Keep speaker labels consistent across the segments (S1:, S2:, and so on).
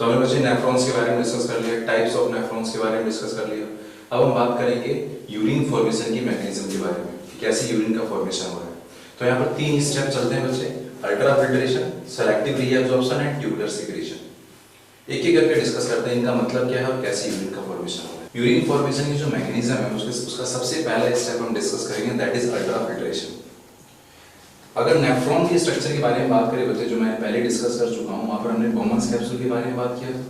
S1: तो हमने बच्चे नेफ्रॉन्स के बारे में डिस्कस कर लिया, टाइप्स ऑफ नेफ्रॉन्स के बारे में डिस्कस कर लिया। अब हम बात करेंगे यूरिन फॉर्मेशन की मैकेनिज्म के बारे में कि कैसे यूरिन का फॉर्मेशन हो रहा है। तो यहाँ पर 3 स्टेप चलते हैं बच्चे, ultra filtration, selective reabsorption and tubular secretion. एक एक करके डिस्कस करते हैं इनका मतलब क्या है और कैसे यूरिन का फॉर्मेशन हो रहा है। यूरिन फॉर्मेशन की जो मैकेनिज्म है उसका सबसे पहला स्टेप हम डिस्कस करेंगे, दैट इज अल्ट्रा फिल्ट्रेशन। अगर नेफ्रॉन के स्ट्रक्चर के बारे में बात करें बच्चे, जो मैं पहले डिस्कस कर चुका हूं, वहां पर हमने बोमन्स कैप्सूल के बारे में बात किया था।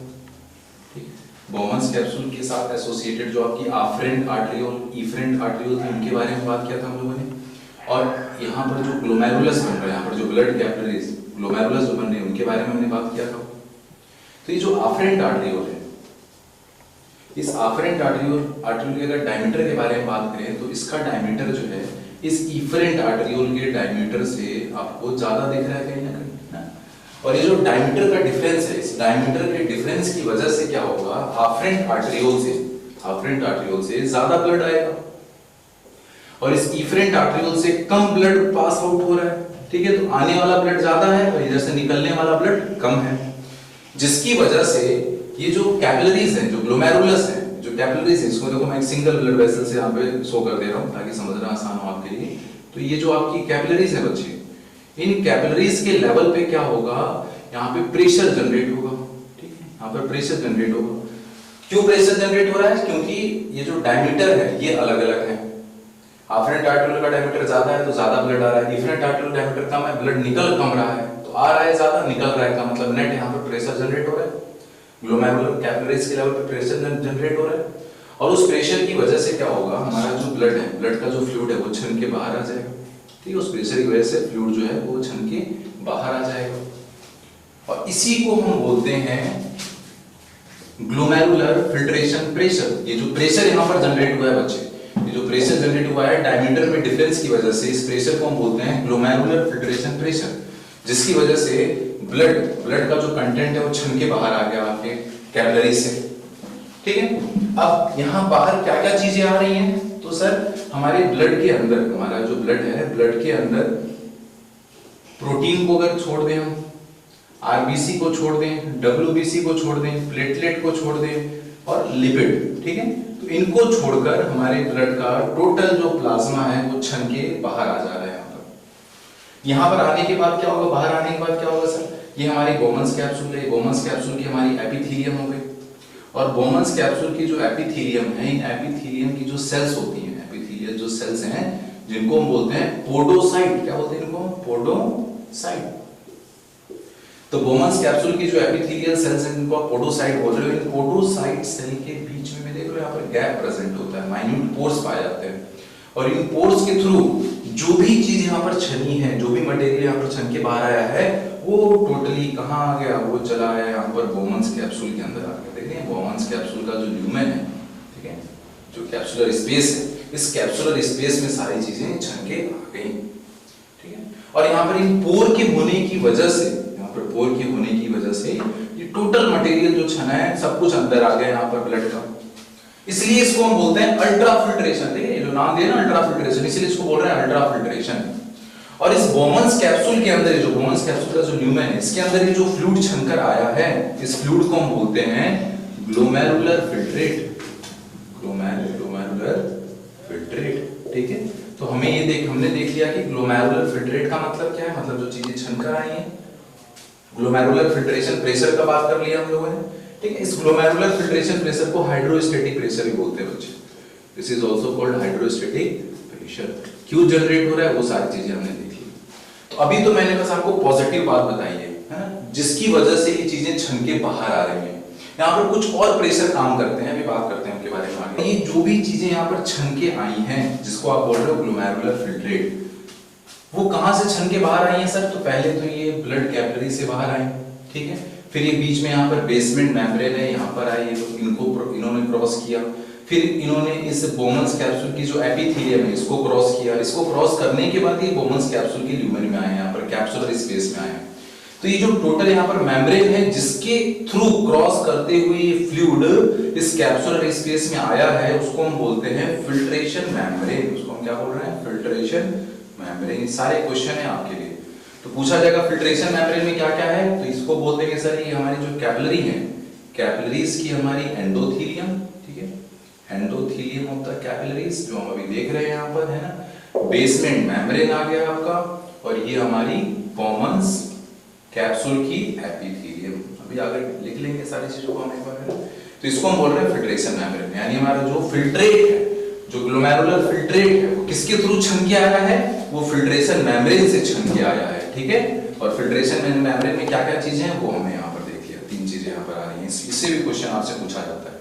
S1: ठीक, बोमन्स कैप्सूल के साथ एसोसिएटेड जो आपकी आफरेंट आर्टरियोल, इफरेंट आर्टरियोल थी, उनके बारे में बात किया था हम लोगों ने। और यहाँ पर जो ग्लोमेरुलस बन रहा है, यहाँ पर जो ब्लड कैपिलरीज ग्लोमेरुलस जो बन रहे हैं, उनके बारे में हमने बात किया था। तो ये जो आफरेंट आर्टरियोल है, इस आफरेंट आर्टरियोल के अगर डायमीटर के बारे में बात करें तो इसका डायमीटर जो है इस इफरेंट आर्टरियोल के डायमीटर से आपको ज्यादा दिख रहा है कहीं ना कहीं, और ये जो डायमीटर का डिफरेंस है, इस डायमीटर के डिफरेंस की वजह से क्या होगा, आफरेंट आर्टरियोल से ज्यादा ब्लड आएगा और इस इफरेंट आर्टरियोल से कम ब्लड पास आउट हो रहा है। ठीक है, तो आने वाला ब्लड ज्यादा है और इधर से निकलने वाला ब्लड कम है, जिसकी वजह से ये जो कैपिलरीज हैं, जो ग्लोमेरुलस हैं, जो कैपिलरीज है, इसको देखो मैं एक सिंगल ब्लड वेसल से यहाँ पे शो कर दे रहा हूँ ताकि समझना आसान हो आपके लिए। तो ये जो आपकी कैपिलरीज है बच्चे, इन कैपिलरीज के लेवल पे क्या होगा, यहाँ पे प्रेशर जनरेट होगा। ठीक है, यहाँ पर प्रेशर जनरेट होगा। क्यों प्रेशर जनरेट हो रहा है? क्योंकि ये जो डायमीटर है ये अलग अलग है। आफरेंट आर्टरियोल का डायमीटर ज्यादा है तो ज्यादा ब्लड आ रहा है, इफरेंट आर्टरियोल डायमीटर कम है, ब्लड निकल कम रहा है तो आ रहा है ज्यादा, निकल रहा है का मतलब नेट यहाँ पर प्रेशर जनरेट हो रहा है। ग्लोमेरुलर कैपिलरीज के लेवल पे प्रेशर जनरेट हो रहा है और उस प्रेशर की वजह से क्या होगा, हमारा जो ब्लड है, ब्लड का जो फ्लूइड है वो छन के बाहर आ जाएगा। ठीक है, उस प्रेशर की वजह से फ्लूइड जो है वो छन के बाहर आ जाएगा और इसी को हम बोलते हैं ग्लोमेरुलर फिल्ट्रेशन प्रेशर। ये जो प्रेशर यहाँ पर जनरेट हुआ है बच्चे, ये जो प्रेशर जनरेट हुआ है डायमीटर में डिफरेंस की वजह से, इस प्रेशर को हम बोलते हैं ग्लोमेरुलर फिल्ट्रेशन प्रेशर, जिसकी वजह से ब्लड का जो कंटेंट है वो छन के बाहर आ गया आपके कैपिलरी से। ठीक है, अब यहाँ बाहर क्या क्या चीजें आ रही हैं, तो सर हमारे ब्लड के अंदर, हमारा जो ब्लड है, ब्लड के अंदर प्रोटीन को अगर छोड़ दें हम, आरबीसी को छोड़ दें, डब्ल्यूबीसी को छोड़ दें, प्लेटलेट को छोड़ दें और लिपिड, ठीक है, तो इनको छोड़कर हमारे ब्लड का टोटल जो प्लाज्मा है वो छन के बाहर आ जा रहा है। यहाँ पर आने के बाद क्या होगा, बाहर आने के बाद क्या होगा सर, ये हमारी बोमन्स कैप्सूल है, बोमन्स कैप्सूल की हमारी एपिथेलियम हो गई और बोमन्स कैप्सूल की जो एपिथेलियम है, इन एपिथेलियम की जो सेल्स होती हैं, एपिथेलियल जो सेल्स हैं, जिनको हम बोलते हैं पोडोसाइट, क्या बोलते हैं इनको, पोडोसाइट। तो बोमन्स कैप्सूल की जो एपिथेलियल सेल्स हैं जिनको आप पोडोसाइट बोल रहे हो, इन पोडोसाइट सेल के बीच में देख रहे हो यहाँ पर गैप प्रेजेंट होता है, माइन्यूट पोर्स पाए जाते हैं और इन पोर्स के थ्रू जो भी चीज यहाँ पर छनी है, जो भी मटेरियल यहाँ पर छन के बाहर आया है, वो टोटली कहाँ आ गया, वो चला आया यहाँ पर बोमन्स कैप्सूल के अंदर आ गया। देखिए बोमन्स कैप्सूल का जो ल्यूमेन है, ठीक है, जो कैप्सुलर स्पेस है, इस कैप्सुलर स्पेस में सारी चीजें छन के आ गई। ठीक है, और यहाँ पर इन पोर के होने की वजह से, यहाँ पर पोर के होने की वजह से ये टोटल मटेरियल जो छना है सब कुछ अंदर आ गया यहाँ पर ब्लड का, इसलिए इसको हम बोलते हैं अल्ट्रा फिल्ट्रेशन। ठीक है, जो नाम दिया ना अल्ट्रा फिल्ट्रेशन, इसलिए इसको बोल रहे हैं अल्ट्रा फिल्ट्रेशन। और इस बोमन्स कैप्सूल के अंदर, जो बोमन्स कैप्सूल का जो ल्यूमेन है, इसके अंदर ये जो फ्लूइड छनकर आया है, इस फ्लूइड को हम बोलते हैं ग्लोमेरुलर फिल्ट्रेट, ग्लोमेरुलर फिल्ट्रेट। ठीक है, तो हमने देख लिया कि ग्लोमेरुलर फिल्ट्रेट का मतलब क्या है, मतलब जो चीजें छनकर आई हैं। ग्लोमेरुलर फिल्ट्रेशन प्रेशर का बात कर लिया हम लोगों ने। ठीक है, इस ग्लोमेरुलर फिल्ट्रेशन प्रेशर को हाइड्रोस्टैटिक प्रेशर भी बोलते हैं बच्चे। This is also called hydrostatic pressure. क्यों जनरेट हो रहा है वो सारी चीजें हमने देखी। तो अभी तो मैंने बस आपको पॉजिटिव बात बताई है ना, जिसकी वजह से ये चीजें छन के बाहर आ रही हैं। यहाँ पर कुछ और प्रेशर काम करते हैं, अभी बात करते हैं उनके बारे में आगे। ये जो भी चीजें यहाँ पर छन के आई हैं, जिसको आप बोल रहे हो ग्लोमेरुलर फिल्ट्रेट, वो कहां से छन के बाहर आई है सर? तो पहले तो ये ब्लड कैपिलरी से बाहर आई, ठीक है, फिर ये बीच में यहाँ पर बेसमेंट मेम्ब्रेन है, यहाँ पर आई, तो इन्होंने क्रॉस किया, फिर इन्होंने इस बोमन्स कैप्सूल की जो एपिथेलियम है इसको क्रॉस किया, इसको क्रॉस करने के बाद ये बोमन्स कैप्सूल के ल्यूमेन में आए, यहाँ पर कैप्सुलर स्पेस में आए। तो ये जो टोटल यहाँ पर मेम्ब्रेन है जिसके थ्रू क्रॉस करते हुए ये फ्लूइड इस कैप्सुलर स्पेस में आया है, उसको हम बोलते हैं फिल्ट्रेशन मेम्ब्रेन। उसको हम क्या बोल रहे हैं? Filtration membrane. सारे क्वेश्चन है आपके लिए, तो पूछा जाएगा फिल्ट्रेशन मेम्ब्रेन में क्या क्या है, तो इसको बोलते हैं सर ये हमारी जो कैपिलरी है, कैपिलरीज की हमारी एंडोथीलियम, ठीक है, एंडोथीलियम ऑफ द कैपिलरीज जो हम अभी देख रहे हैं यहाँ पर, है ना। बेसमेंट मेम्ब्रेन आ गया आपका, और ये हमारी बॉमन्स कैप्सूल की एपिथेलियम। अभी आगे लिख लेंगे सारी चीजों को हम एक बार, है ना। तो इसको हम बोल रहे हैं फिल्ट्रेशन मेम्ब्रेन, यानी हमारा जो फिल्ट्रेट है, जो ग्लोमेरुलर फिल्ट्रेट है, वो किसके थ्रू छन के आया है, वो फिल्ट्रेशन मेम्ब्रेन से छन के आया है, ठीक है। और फिल्ट्रेशन मेम्ब्रेन में क्या क्या चीजें हैं वो हमने यहाँ पर देख लिया, 3 चीजें यहाँ पर आ रही हैं, इससे भी क्वेश्चन आपसे पूछा जाता है,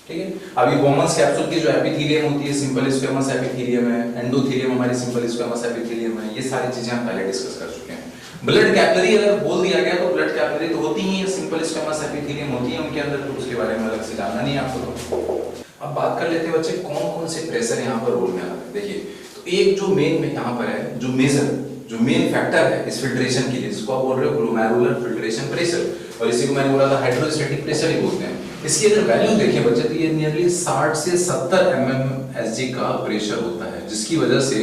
S1: ठीक है। अभी बॉमन्स कैप्सूल की जो एपिथेलियम होती है, सिंपल स्क्वेमस एपिथेलियम है, एंडोथेलियम हमारी सिंपल स्क्वेमस एपिथेलियम है, ये सारी चीजें हम पहले डिस्कस कर चुके हैं। ब्लड कैपिलरी अगर बोल दिया गया तो ब्लड कैपिलरी तो होती ही है, सिंपल स्क्वेमस एपिथेलियम होती है उनके अंदर, तो उसके बारे में अलग से जानना नहीं है आपको। तो अब बात कर लेते हैं बच्चे कौन कौन से प्रेशर यहाँ पर रोल में आ रहे हैं। देखिए, तो एक जो मेन में यहाँ पर है, जो मेन फैक्टर है इस फिल्ट्रेशन के लिए, जिसको आप बोल रहे हो ग्लोमेरुलर फिल्ट्रेशन प्रेशर, और इसी को मैंने बोला था हाइड्रोस्टैटिक प्रेशर ही बोलते हैं। इसकी अगर वैल्यू देखें बच्चे तो ये नियरली 60 से 70 mmHg का प्रेशर होता है, जिसकी वजह से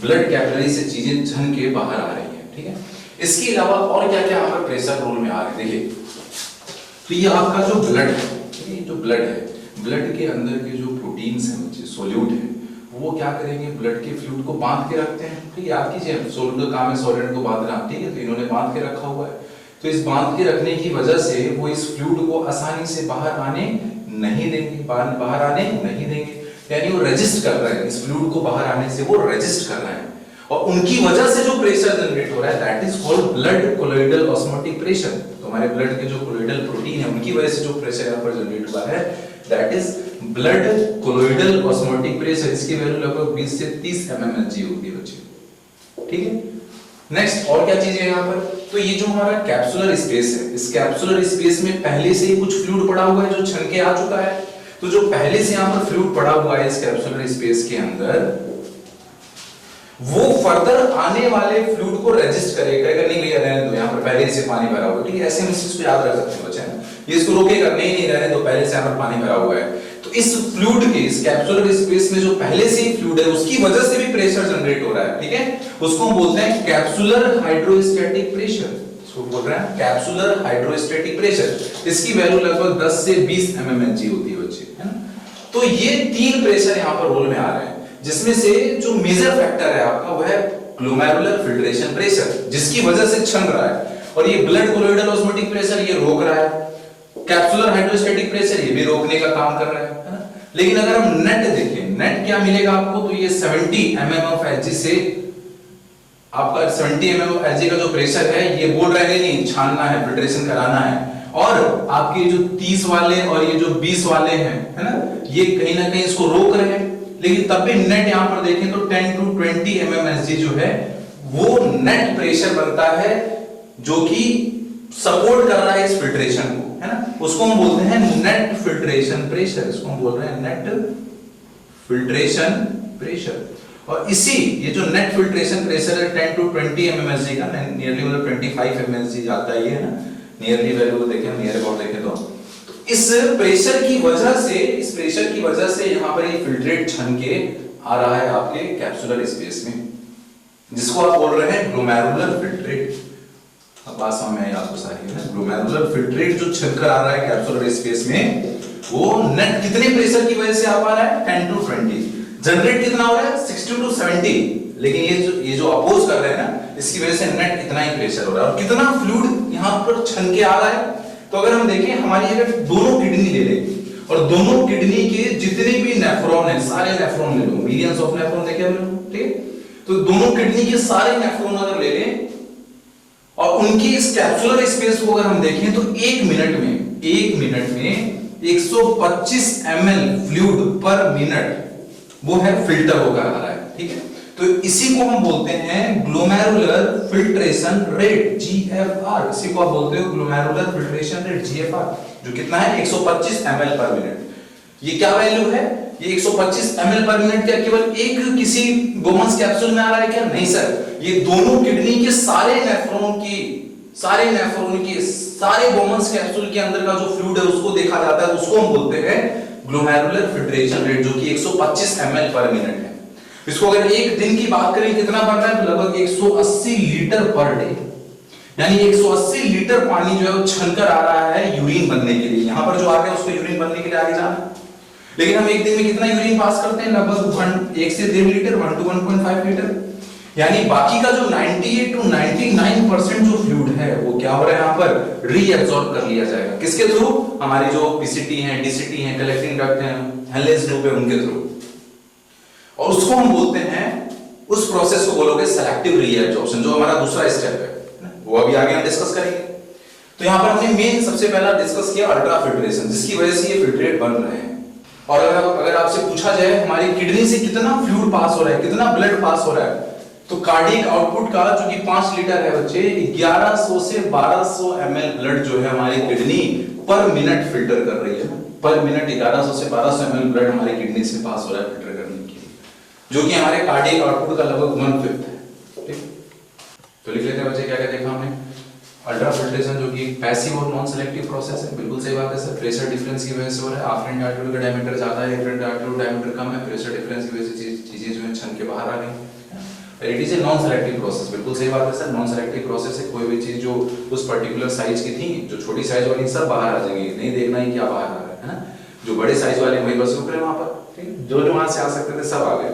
S1: ब्लड कैपिलरी से चीजें छन के बाहर आ रही हैं, ठीक है। इसके अलावा और क्या क्या यहाँ पर प्रेशर रोल में आ रहे हैं, देखिए, तो ये आपका जो ब्लड है, ये जो ब्लड है, ब्लड के अंदर के जो प्रोटीन्स हैं बच्चे, सोल्यूट है, वो क्या करेंगे, ब्लड के फ्लूइड को बांध के रखते हैं, ठीक है। याद कीजिए, सोल्यूट का काम है सॉलिड को बांधना, ठीक है, तो इन्होंने बांध के रखा हुआ है। तो इस बांध के रखने की वजह से वो इस फ्लूइड को आसानी से बाहर आने नहीं देंगे, यानी वो रेजिस्ट कर रहे हैं, इस फ्लूइड को बाहर आने से वो रेजिस्ट कर रहे हैं, और उनकी वजह से जो प्रेशर जनरेट हो रहा है that is called blood colloidal osmotic pressure. तो हमारे ब्लड के जो कोलोइडल प्रोटीन है उनकी वजह से जो प्रेशर यहाँ पर जनरेट हुआ है that is blood colloidal osmotic pressure. इसकी वैल्यू लगभग 20 से 30 mmHg होती है बच्चे, ठीक है। नेक्स्ट और क्या चीज है यहाँ पर, तो ये जो हमारा कैप्सुलर स्पेस है, इस कैप्सुलर स्पेस में पहले से ही कुछ फ्लूइड पड़ा हुआ है जो छन के आ चुका है। तो जो पहले से यहाँ पर फ्लूइड पड़ा हुआ है इस कैप्सुलर स्पेस के अंदर, वो फर्दर आने वाले फ्लूइड को रेजिस्ट करेगा, नहीं भैया रहने दो, यहाँ पर पहले से पानी भरा हुआ है, ठीक है। ऐसे में इसको याद रख सकते हैं बच्चे, ये इसको रोकेगा नहीं रहने दो, पहले से यहाँ पर पानी भरा हुआ है। तो इस फ्लूइड के, इस कैप्सुलर स्पेस में जो पहले से ही फ्लूइड है उसकी वजह से भी प्रेशर जनरेट हो रहा है, ठीक है। उसको हम बोलते हैं कैप्सुलर हाइड्रोस्टैटिक प्रेशर, इसको बोल रहे हैं कैप्सुलर हाइड्रोस्टैटिक प्रेशर। इसकी वैल्यू लगभग 10 से 20 mmHg होती है बच्चे, है ना। तो ये 3 प्रेशर यहाँ पर रोल में आ रहे हैं, जिसमें से जो मेजर फैक्टर है आपका वो है ग्लोमेरुलर फिल्ट्रेशन प्रेशर, जिसकी वजह से छन रहा है, और ये ब्लड कोलोइडल ऑस्मोटिक प्रेशर ये रोक रहा है, कैप्सुलर हाइड्रोस्टैटिक प्रेशर ये भी रोकने का काम कर रहा है ना। लेकिन अगर हम नेट देखें, नेट क्या मिलेगा आपको, तो ये 70 mmHg से आपका 70 mmHg का जो प्रेशर है ये बोल रहे हैं नहीं छानना है, फिल्ट्रेशन कराना है, और आपके जो 30 वाले और ये जो 20 वाले हैं, है ना, ये कहीं ना कहीं इसको रोक रहे हैं। लेकिन तब भी नेट यहां पर देखें तो 10 to 20 mmHg जो है वो नेट प्रेशर बनता है, जो कि सपोर्ट कर रहा है इस फिल्ट्रेशन को, है ना। उसको हम बोलते हैं नेट फिल्ट्रेशन प्रेशर, इसको हम बोल रहे हैं नेट फिल्ट्रेशन प्रेशर। और इसी ये जो नेट फिल्ट्रेशन प्रेशर है 10 to 20 mmHg का, नियरली मतलब 25 mmHg जाता है, ये है ना, नियरली वैल्यू को देखें, नियर अबाउट देखें तो इस प्रेशर की वजह से यहाँ पर ये फिल्ट्रेट छन के आ रहा है आपके कैप्सुलर स्पेस में, जिसको आप बोल रहे हैं ग्लोमेरुलर फिल्ट्रेट। अब बात समझ में आई आपको सारी, है ना। ग्लोमेरुलर फिल्ट्रेट जो छनकर आ रहा है कैप्सुलर स्पेस में, वो नेट कितने प्रेशर की वजह से आ पा रहा है 10 to 20, जनरेट कितना हो रहा है 60 to 70, लेकिन ये जो अपोज कर रहे हैं ना, इसकी वजह से नेट इतना ही प्रेशर हो रहा है। और कितना फ्लूइड यहाँ पर छन के आ रहा है, तो अगर हम देखें हमारी अगर दोनों किडनी ले लें और दोनों किडनी के जितने भी नेफ्रॉन हैं सारे नेफ्रॉन ले लो, मिलियंस ऑफ नेफ्रॉन देखे हम लोग, ठीक है। तो दोनों किडनी के सारे नेफ्रॉन अगर ले लें और उनकी इस कैप्सुलर स्पेस को अगर हम देखें तो 1 मिनट में 125 ml फ्लूइड पर मिनट वो है फिल्टर होकर आ रहा है, ठीक है। तो इसी को हम बोलते हैं ग्लोमेरुलर फिल्ट्रेशन रेट, GFR। इसी को आप बोलते हो ग्लोमेरुलर फिल्ट्रेशन रेट, GFR, जो कितना है 125 ml पर मिनट। ये क्या वैल्यू है, ये 125 ml पर मिनट क्या केवल एक किसी गोमंस कैप्सूल में आ रहा है क्या, नहीं सर, ये दोनों किडनी के सारे नेफ्रॉन की सारे गोमंस कैप्सूल के अंदर का जो फ्लूइड है उसको देखा जाता है, उसको हम बोलते हैं ग्लोमेरुलर फिल्ट्रेशन रेट, जो कि 125 ml पर मिनट है। इसको अगर एक दिन की बात करें कितना बन रहा है, तो लगभग 180 लीटर पर डे, यानी 180 लीटर पानी जो है वो छनकर आ रहा है यूरिन बनने के लिए। यहाँ पर जो आ गया उसको यूरिन बनने के लिए आगे जाना। लेकिन हम एक दिन में कितना यूरिन पास करते हैं, लगभग 1 से 1.5 लीटर, 1 to 1.5 लीटर। यानी बाकी का जो 98 to 99% जो फ्लूइड है वो क्या हो रहा है यहाँ पर रीअब्सॉर्ब कर लिया जाएगा। किसके थ्रू? हमारी जो पीसीटी है, डीसीटी है, कलेक्टिंग डक्ट है, हेलेस लूप है, उनके थ्रू। और उसको हम बोलते हैं, उस प्रोसेस को बोलोगे सेलेक्टिव रीअब्सॉर्प्शन, जो हमारा दूसरा स्टेप है, वो अभी आगे हम डिस्कस करेंगे। तो यहाँ पर हमने मेन सबसे पहला डिस्कस किया अल्ट्रा फिल्ट्रेशन, जिसकी वजह से ये फिल्ट्रेट बन रहे हैं। और अगर आपसे पूछा जाए हमारी किडनी से कितना फ्लूइड पास हो रहा है, कितना ब्लड पास हो रहा है, तो कार्डियक आउटपुट का जो कि 5 लीटर है बच्चे, 1100 से 1200 ml ब्लड जो है हमारी किडनी पर मिनट फिल्टर कर रही है। पर मिनट 1100 से 1200 ml ब्लड हमारी किडनी से पास हो रहा है फिल्टर करने के लिए, जो कि हमारे कार्डियक आउटपुट का लगभग 1/5 है। ठीक, तो लिख लेते हैं बच्चे क्या क्या देखा हमने। अल्ट्रा फिल्ट्रेशन जो कि पैसिव और नॉन सेलेक्टिव प्रोसेस है, बिल्कुल सही बात है सर। प्रेशर डिफरेंस की वजह से हो रहा है, आफ्रेंट आर्टरी का डायमीटर ज्यादा है, एफरेंट आर्टरी डायमीटर कम है, प्रेशर डिफरेंस की वजह से चीजें जो है छन के बाहर आ गई। It is a non selective process, बिल्कुल सही बात है सर। नॉन सेलेक्टिव प्रोसेस है, कोई भी चीज जो उस पर्टिकुलर साइज की थी, जो छोटी साइज वाली सब बाहर आ जाएंगी, नहीं देखना ही क्या बाहर आ रहा है ना। जो बड़े साइज वाले वही बस रुक रहे वहां पर, ठीक, जो जो वहां से आ सकते थे सब आ गए।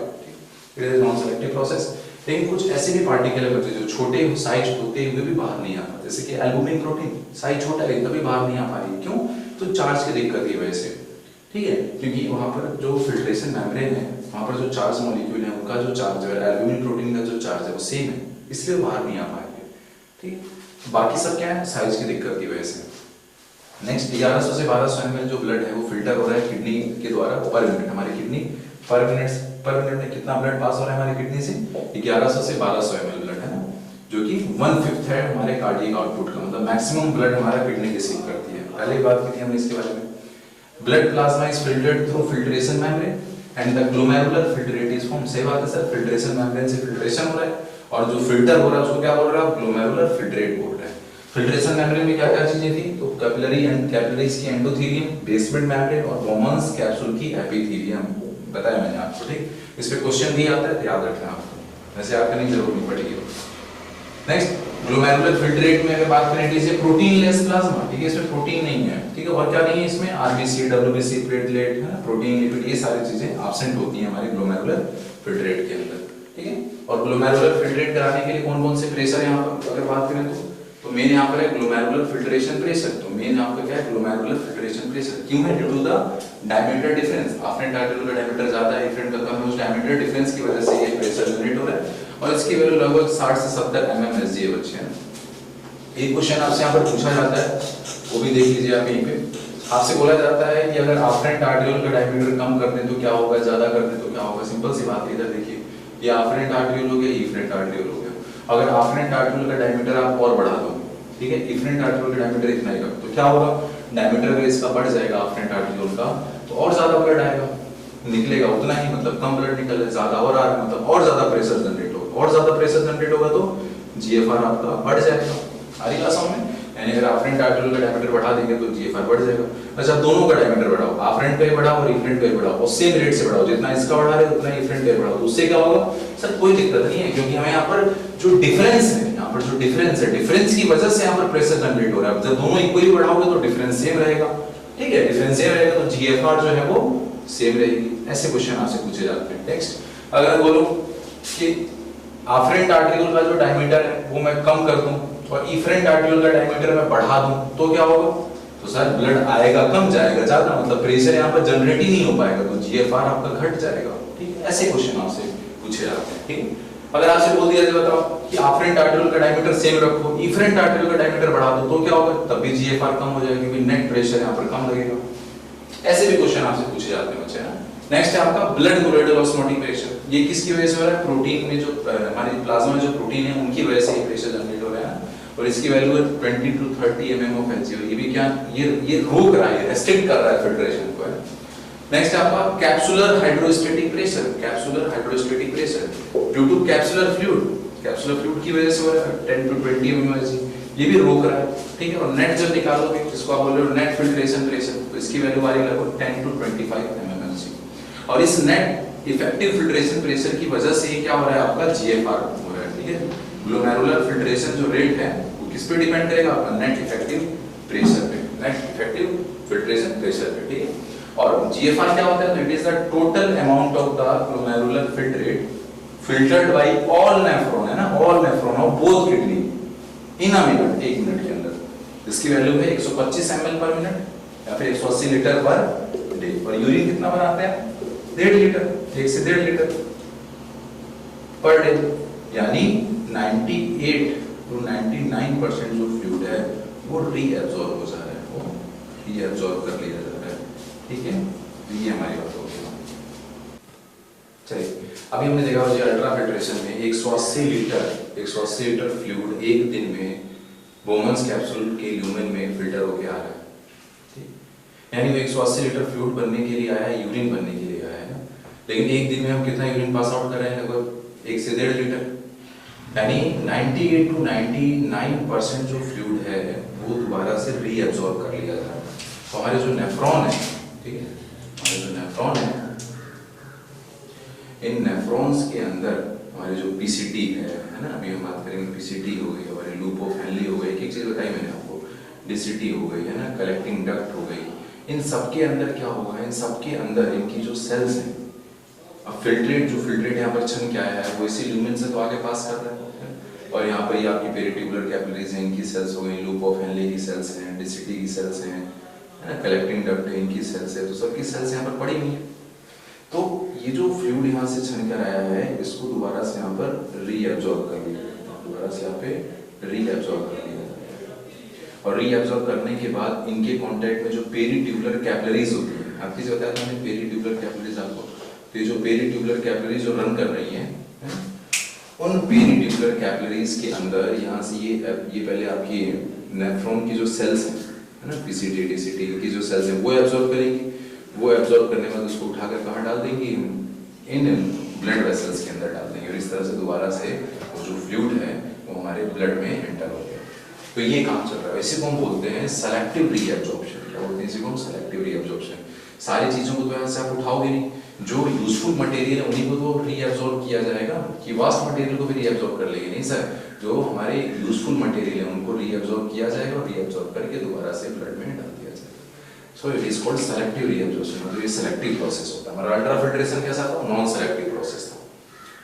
S1: It is non selective process. लेकिन कुछ ऐसे भी पार्टिकल है बच्चे जो छोटे साइज होते हुए भी बाहर नहीं आ पाते, जैसे कि एल्बुमिन प्रोटीन, साइज छोटा है तभी बाहर नहीं आ पा रही। क्यों? तो चार्ज की दिक्कत की वजह से, ठीक है, क्योंकि वहां पर जो फिल्ट्रेशन मेम्ब्रेन है, वहां पर जो चार्ज मॉलिक्यूल है उनका जो चार्ज है, एल्बुमिन प्रोटीन का जो चार्ज है वो सेम है, इसलिए बाहर नहीं आ पाएंगे। ठीक, बाकी सब क्या है, साइज की दिक्कत की वजह से। नेक्स्ट 1100 से 1200 ml जो ब्लड है वो फिल्टर हो रहा है किडनी के द्वारा पर मिनट। हमारी किडनी पर मिनट में कितना ब्लड पास हो रहा है हमारी किडनी से? 1100 से 1200 ml ब्लड है ना, जो कि 1/5 है हमारे कार्डियक आउटपुट का, मतलब मैक्सिमम ब्लड हमारा किडनी रिसीव करती है। पहले बात की थी हमने इसके बारे में। Blood plasma is filtered through filtration membrane and the glomerular filtrate is form. सही बात है सर, फिल्ट्रेशन मेम्ब्रेन से फिल्ट्रेशन हो रहा है और जो फिल्टर हो रहा है उसको क्या बोल रहा है? ग्लोमेरुलर फिल्ट्रेट बोल रहा है। फिल्ट्रेशन मेम्ब्रेन में क्या क्या चीजें थी? तो कैपिलरी एंड कैपिलरीज की एंडोथेलियम, बेसमेंट मेम्ब्रेन और वोमन्स कैप्सूल की एपिथेलियम, बताया मैंने आपको। ठीक, इस पे क्वेश्चन भी आता है, याद रखना आपको, वैसे याद करने की जरूरत नहीं पड़ेगी। नेक्स्ट ग्लोमेरुलर फिल्ट्रेट में अगर बात करें, इसे प्रोटीन लेस प्लाज्मा, ठीक है, इसमें प्रोटीन नहीं है, ठीक है, और क्या नहीं है इसमें? आरबीसी, डब्ल्यूबीसी, प्लेटलेट, है ना, प्रोटीन, लिपिड, ये सारी चीजें एब्सेंट होती हैं हमारे ग्लोमेरुलर फिल्ट्रेट के अंदर। ठीक है, और ग्लोमेरुलर फिल्ट्रेट कराने के लिए कौन कौन से प्रेशर यहाँ पर अगर बात करें तो मेन यहाँ पर है ग्लोमेरुलर फिल्ट्रेशन प्रेशर। तो मेन यहाँ पर क्या है? Glomerular filtration pressure. क्यों है? Due to the diameter difference, afferent artery का डायमीटर ज्यादा है, एफरेंट का कम है, उस डायमीटर डिफरेंस की वजह से ये प्रेशर जनरेट हो रहा है और इसकी वैल्यू लगभग 60 से 70 mmHg है बच्चे। एक क्वेश्चन आपसे यहाँ पर पूछा जाता है, वो भी देख लीजिए आप यहीं पे। आपसे बोला जाता है कि अगर आफ्रेंट आर्टरियोल का डायमीटर कम कर दें तो क्या होगा, ज्यादा कर दें तो क्या होगा? सिंपल सी बात है, इधर देखिए, ये आफ्रेंट आर्टरियोल हो गया, इफरेंट आर्टरियोल हो गया। अगर आफ्रेंट आर्टरियोल का डायमीटर आप और बढ़ा दो, ठीक है, इफरेंट आर्टरियोल का डायमीटर इतना ही रख, तो क्या होगा? डायमीटर अगर इसका बढ़ जाएगा आफ्रेंट आर्टरियोल का, तो और ज्यादा ब्लड आएगा, निकलेगा उतना ही, मतलब कम ब्लड निकल है, ज्यादा और आ रहा है, मतलब और ज्यादा प्रेशर जनरेट होगा, और ज्यादा प्रेशर जनरेट होगा तो जीएफआर आपका बढ़ जाएगा। आ रही क्लास में? यानी अगर आफ्रेंट आर्टरियोल का डायमीटर बढ़ा देंगे तो जीएफआर बढ़ जाएगा। अच्छा, दोनों का डायमीटर बढ़ाओ, आफ्रेंट का ही बढ़ाओ और इफरेंट का ही बढ़ाओ, और सेम रेट से बढ़ाओ, जितना इसका बढ़ा रहे उतना इफरेंट का बढ़ाओ, तो उससे क्या होगा? सर कोई दिक्कत नहीं है, क्योंकि हमें यहाँ पर जो डिफरेंस है, यहाँ पर जो डिफरेंस है, डिफरेंस की वजह से यहाँ पर प्रेशर जनरेट हो रहा है। जब दोनों इक्वली बढ़ाओगे तो डिफरेंस सेम रहेगा, ठीक है, डिफरेंस सेम रहेगा तो जीएफआर जो है वो सेम रहेगी। ऐसे क्वेश्चन आपसे पूछे जाते हैं। नेक्स्ट, अगर बोलो कि आफ्रेंट आर्टरियोल का जो डायमीटर है वो मैं कम कर दूं और इफरेंट आर्टरियोल का डायमीटर मैं बढ़ा दूं, तो क्या होगा? तो सर ब्लड आएगा कम, जाएगा ज्यादा, मतलब प्रेशर यहाँ पर जनरेट ही नहीं हो पाएगा, तो जीएफआर आपका घट जाएगा। ठीक है, ऐसे क्वेश्चन आपसे पूछे जाते हैं। ठीक है, अगर आपसे बोल दिया जाए बताओ कि आफ्रेंट आर्टरियोल का डायमीटर सेम रखो, इफरेंट आर्टरियोल का डायमीटर बढ़ा दो, तो क्या होगा? तब भी जीएफआर कम हो जाएगा, क्योंकि नेट प्रेशर यहाँ पर कम लगेगा। ऐसे भी क्वेश्चन आपसे पूछे जाते हैं बच्चे। नेक्स्ट है आपका ब्लड कोलोइडल ऑस्मोटिक प्रेशर। ये किसकी वजह से हो रहा है? प्रोटीन में जो हमारी प्लाज्मा में जो प्रोटीन है उनकी वजह से ये प्रेशर जनरेट हो रहा है, और इसकी वैल्यू है 20 to 30 mm of Hg। ये भी क्या, ये रोक रहा है, रेस्ट्रिक्ट कर रहा है फिल्ट्रेशन को। नेक्स्ट है आपका capsular hydrostatic pressure. Capsular hydrostatic pressure due to capsular fluid, capsular fluid की वजह से हो रहा है 10 to 20 mm Hg, ये भी रोक रहा है। ठीक है, और नेट जब निकालोगे, जिसको आप बोल रहे हो नेट फिल्ट्रेशन प्रेशर, तो इसकी वैल्यू आ रही है लगभग 10 to 25 mm Hg। और इस नेट इफेक्टिव फिल्ट्रेशन प्रेशर की वजह से ये क्या हो रहा है? आपका जीएफआर हो रहा है। ठीक है, ग्लोमेरुलर फिल्ट्रेशन जो रेट है वो किस पे डिपेंड करेगा? आपका नेट इफेक्टिव प्रेशर पे, नेट इफेक्टिव फिल्ट्रेशन प्रेशर पे, ठीक है। और जीएफआर क्या होता है, तो it is the total amount of the glomerular filtrate filtered by all nephron, है ना, all nephron of both kidney in a minute, 1 minute के अंदर। इसकी वैल्यू है 125 ml पर मिनट या फिर 180 लीटर पर डे। और यूरिन कितना बनाते हैं, 1.5 लीटर, 1 से 1.5 लीटर पर डे। यानी 98 to 99% जो फ्लूइड है वो रीएब्सॉर्ब हो जा रहा है, वो रीएब्सॉर्ब कर लिया जा रहा है, ठीक है। तो ये हमारी बात होगी। चलिए अभी हमने देखा जो अल्ट्रा फिल्ट्रेशन में 180 लीटर फ्लूइड एक दिन में बोमन्स कैप्सूल के ल्यूमेन में फिल्टर होके आ रहा है, ठीक। यानी वो 180 लीटर फ्लूइड बनने के लिए आया है, यूरिन बनने के लिए आया है ना। लेकिन एक दिन में हम कितना यूरिन पास आउट कर रहे हैं, लगभग 1 से 1.5 लीटर। यानी 98 to 99% जो फ्लूइड है वो दोबारा से रीएब्सॉर्ब कर लिया जा रहा है। तो हमारे जो नेफ्रॉन है, ठीक है, हमारे जो नेफ्रॉन है, इन नेफ्रॉन्स के अंदर हमारे जो पीसीटी है ना, अभी हम बात करेंगे पीसीटी हो गई, हमारे लूप ऑफ हेनली हो गई, एक चीज बताई मैंने आपको, डीसीटी हो गई, है ना, कलेक्टिंग डक्ट हो गई। इन सब के अंदर क्या होगा, इन सब के अंदर इनकी जो सेल्स हैं, अब फिल्ट्रेट यहाँ पर छन क्या है, वो इसी ल्यूमेन से तो आगे पास कर रहा है। और यहाँ पर ये आपकी पेरिट्यूबुलर कैपिलरीज हैं, इनकी सेल्स हो गई, लूप ऑफ हेनली की सेल्स हैं, डीसीटी की सेल्स हैं, है ना, कलेक्टिंग डक्ट है, इनकी सेल्स है, तो सबकी सेल्स यहाँ पर पड़ी हुई है। तो ये जो फ्लूइड यहाँ से छन कर आया है, इसको दोबारा से यहाँ पर रीएब्सॉर्ब कर लिया, दोबारा से यहाँ पे रीएब्सॉर्ब कर लिया जाएगा। और रीएब्सॉर्ब करने के बाद इनके कांटेक्ट में जो पेरिट्यूबुलर कैपिलरीज होती है, आपकी जो बताया था मैंने पेरिट्यूबुलर कैपिलरीज आपको, तो ये जो पेरिट्यूबुलर कैपिलरीज जो रन कर रही हैं, उन पेरिट्यूबुलर कैपिलरीज के अंदर यहाँ से ये पहले आपकी नेफ्रॉन की जो सेल्स हैं, है ना, पीसीटी डीसीटी की जो सेल्स हैं वो एब्सॉर्ब करेंगी। वो एब्सॉर्ब करने के बाद उसको उठाकर कहाँ डाल देंगे, इन ब्लड वेसल्स के अंदर डाल देंगे। और इस तरह से दोबारा से वो जो फ्लूइड है वो हमारे ब्लड में एंटर हो गया। तो ये काम चल रहा है। इसी को हम बोलते हैं सेलेक्टिव रीएब्सॉर्प्शन। क्या बोलते हैं इसी को हम, सेलेक्टिव रीएब्सॉर्प्शन। सारी चीजों को तो यहाँ से आप उठाओगे नहीं, जो यूजफुल मटेरियल है उन्हीं को तो रीएब्सॉर्ब किया जाएगा, कि वास्ट मटेरियल को भी रीएब्सॉर्ब कर लेंगे, नहीं सर। जो हमारे यूजफुल मटेरियल है उनको रीएब्सॉर्ब किया जाएगा और रीएब्सॉर्ब करके दोबारा से ब्लड में डाल दिया जाएगा। So it is called selective reabsorption. मतलब ये सेलेक्टिव प्रोसेस होता है। हमारा अल्ट्रा फिल्ट्रेशन कैसा था, नॉन सेलेक्टिव प्रोसेस था,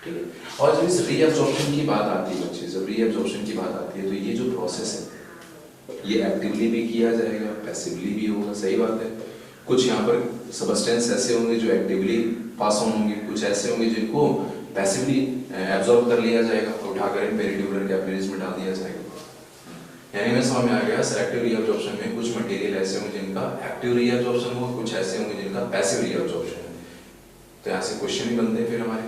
S1: ठीक है। और जब इस रीएब्सॉर्प्शन की बात आती है बच्चे, जब रीएब्सॉर्प्शन की बात आती है, तो ये जो प्रोसेस है ये एक्टिवली भी किया जाएगा, पैसिवली भी होगा, सही बात है। कुछ यहाँ पर सबस्टेंस ऐसे होंगे जो एक्टिवली पास ऑन होंगे, कुछ ऐसे होंगे जिनको पैसिवली एब्जॉर्ब कर लिया जाएगा, तो उठाकर इन पेरिट्यूबुलर कैपिलरीज में डाल दिया जाएगा। यानी में समझ में आ गया, सेलेक्टिव रीअब्जॉर्प्शन में कुछ मटेरियल ऐसे होंगे जिनका एक्टिव रीअब्जॉर्प्शन होगा, कुछ ऐसे होंगे जिनका पैसिव रीअब्जॉर्प्शन है। तो यहाँ से क्वेश्चन भी बनते हैं फिर हमारे।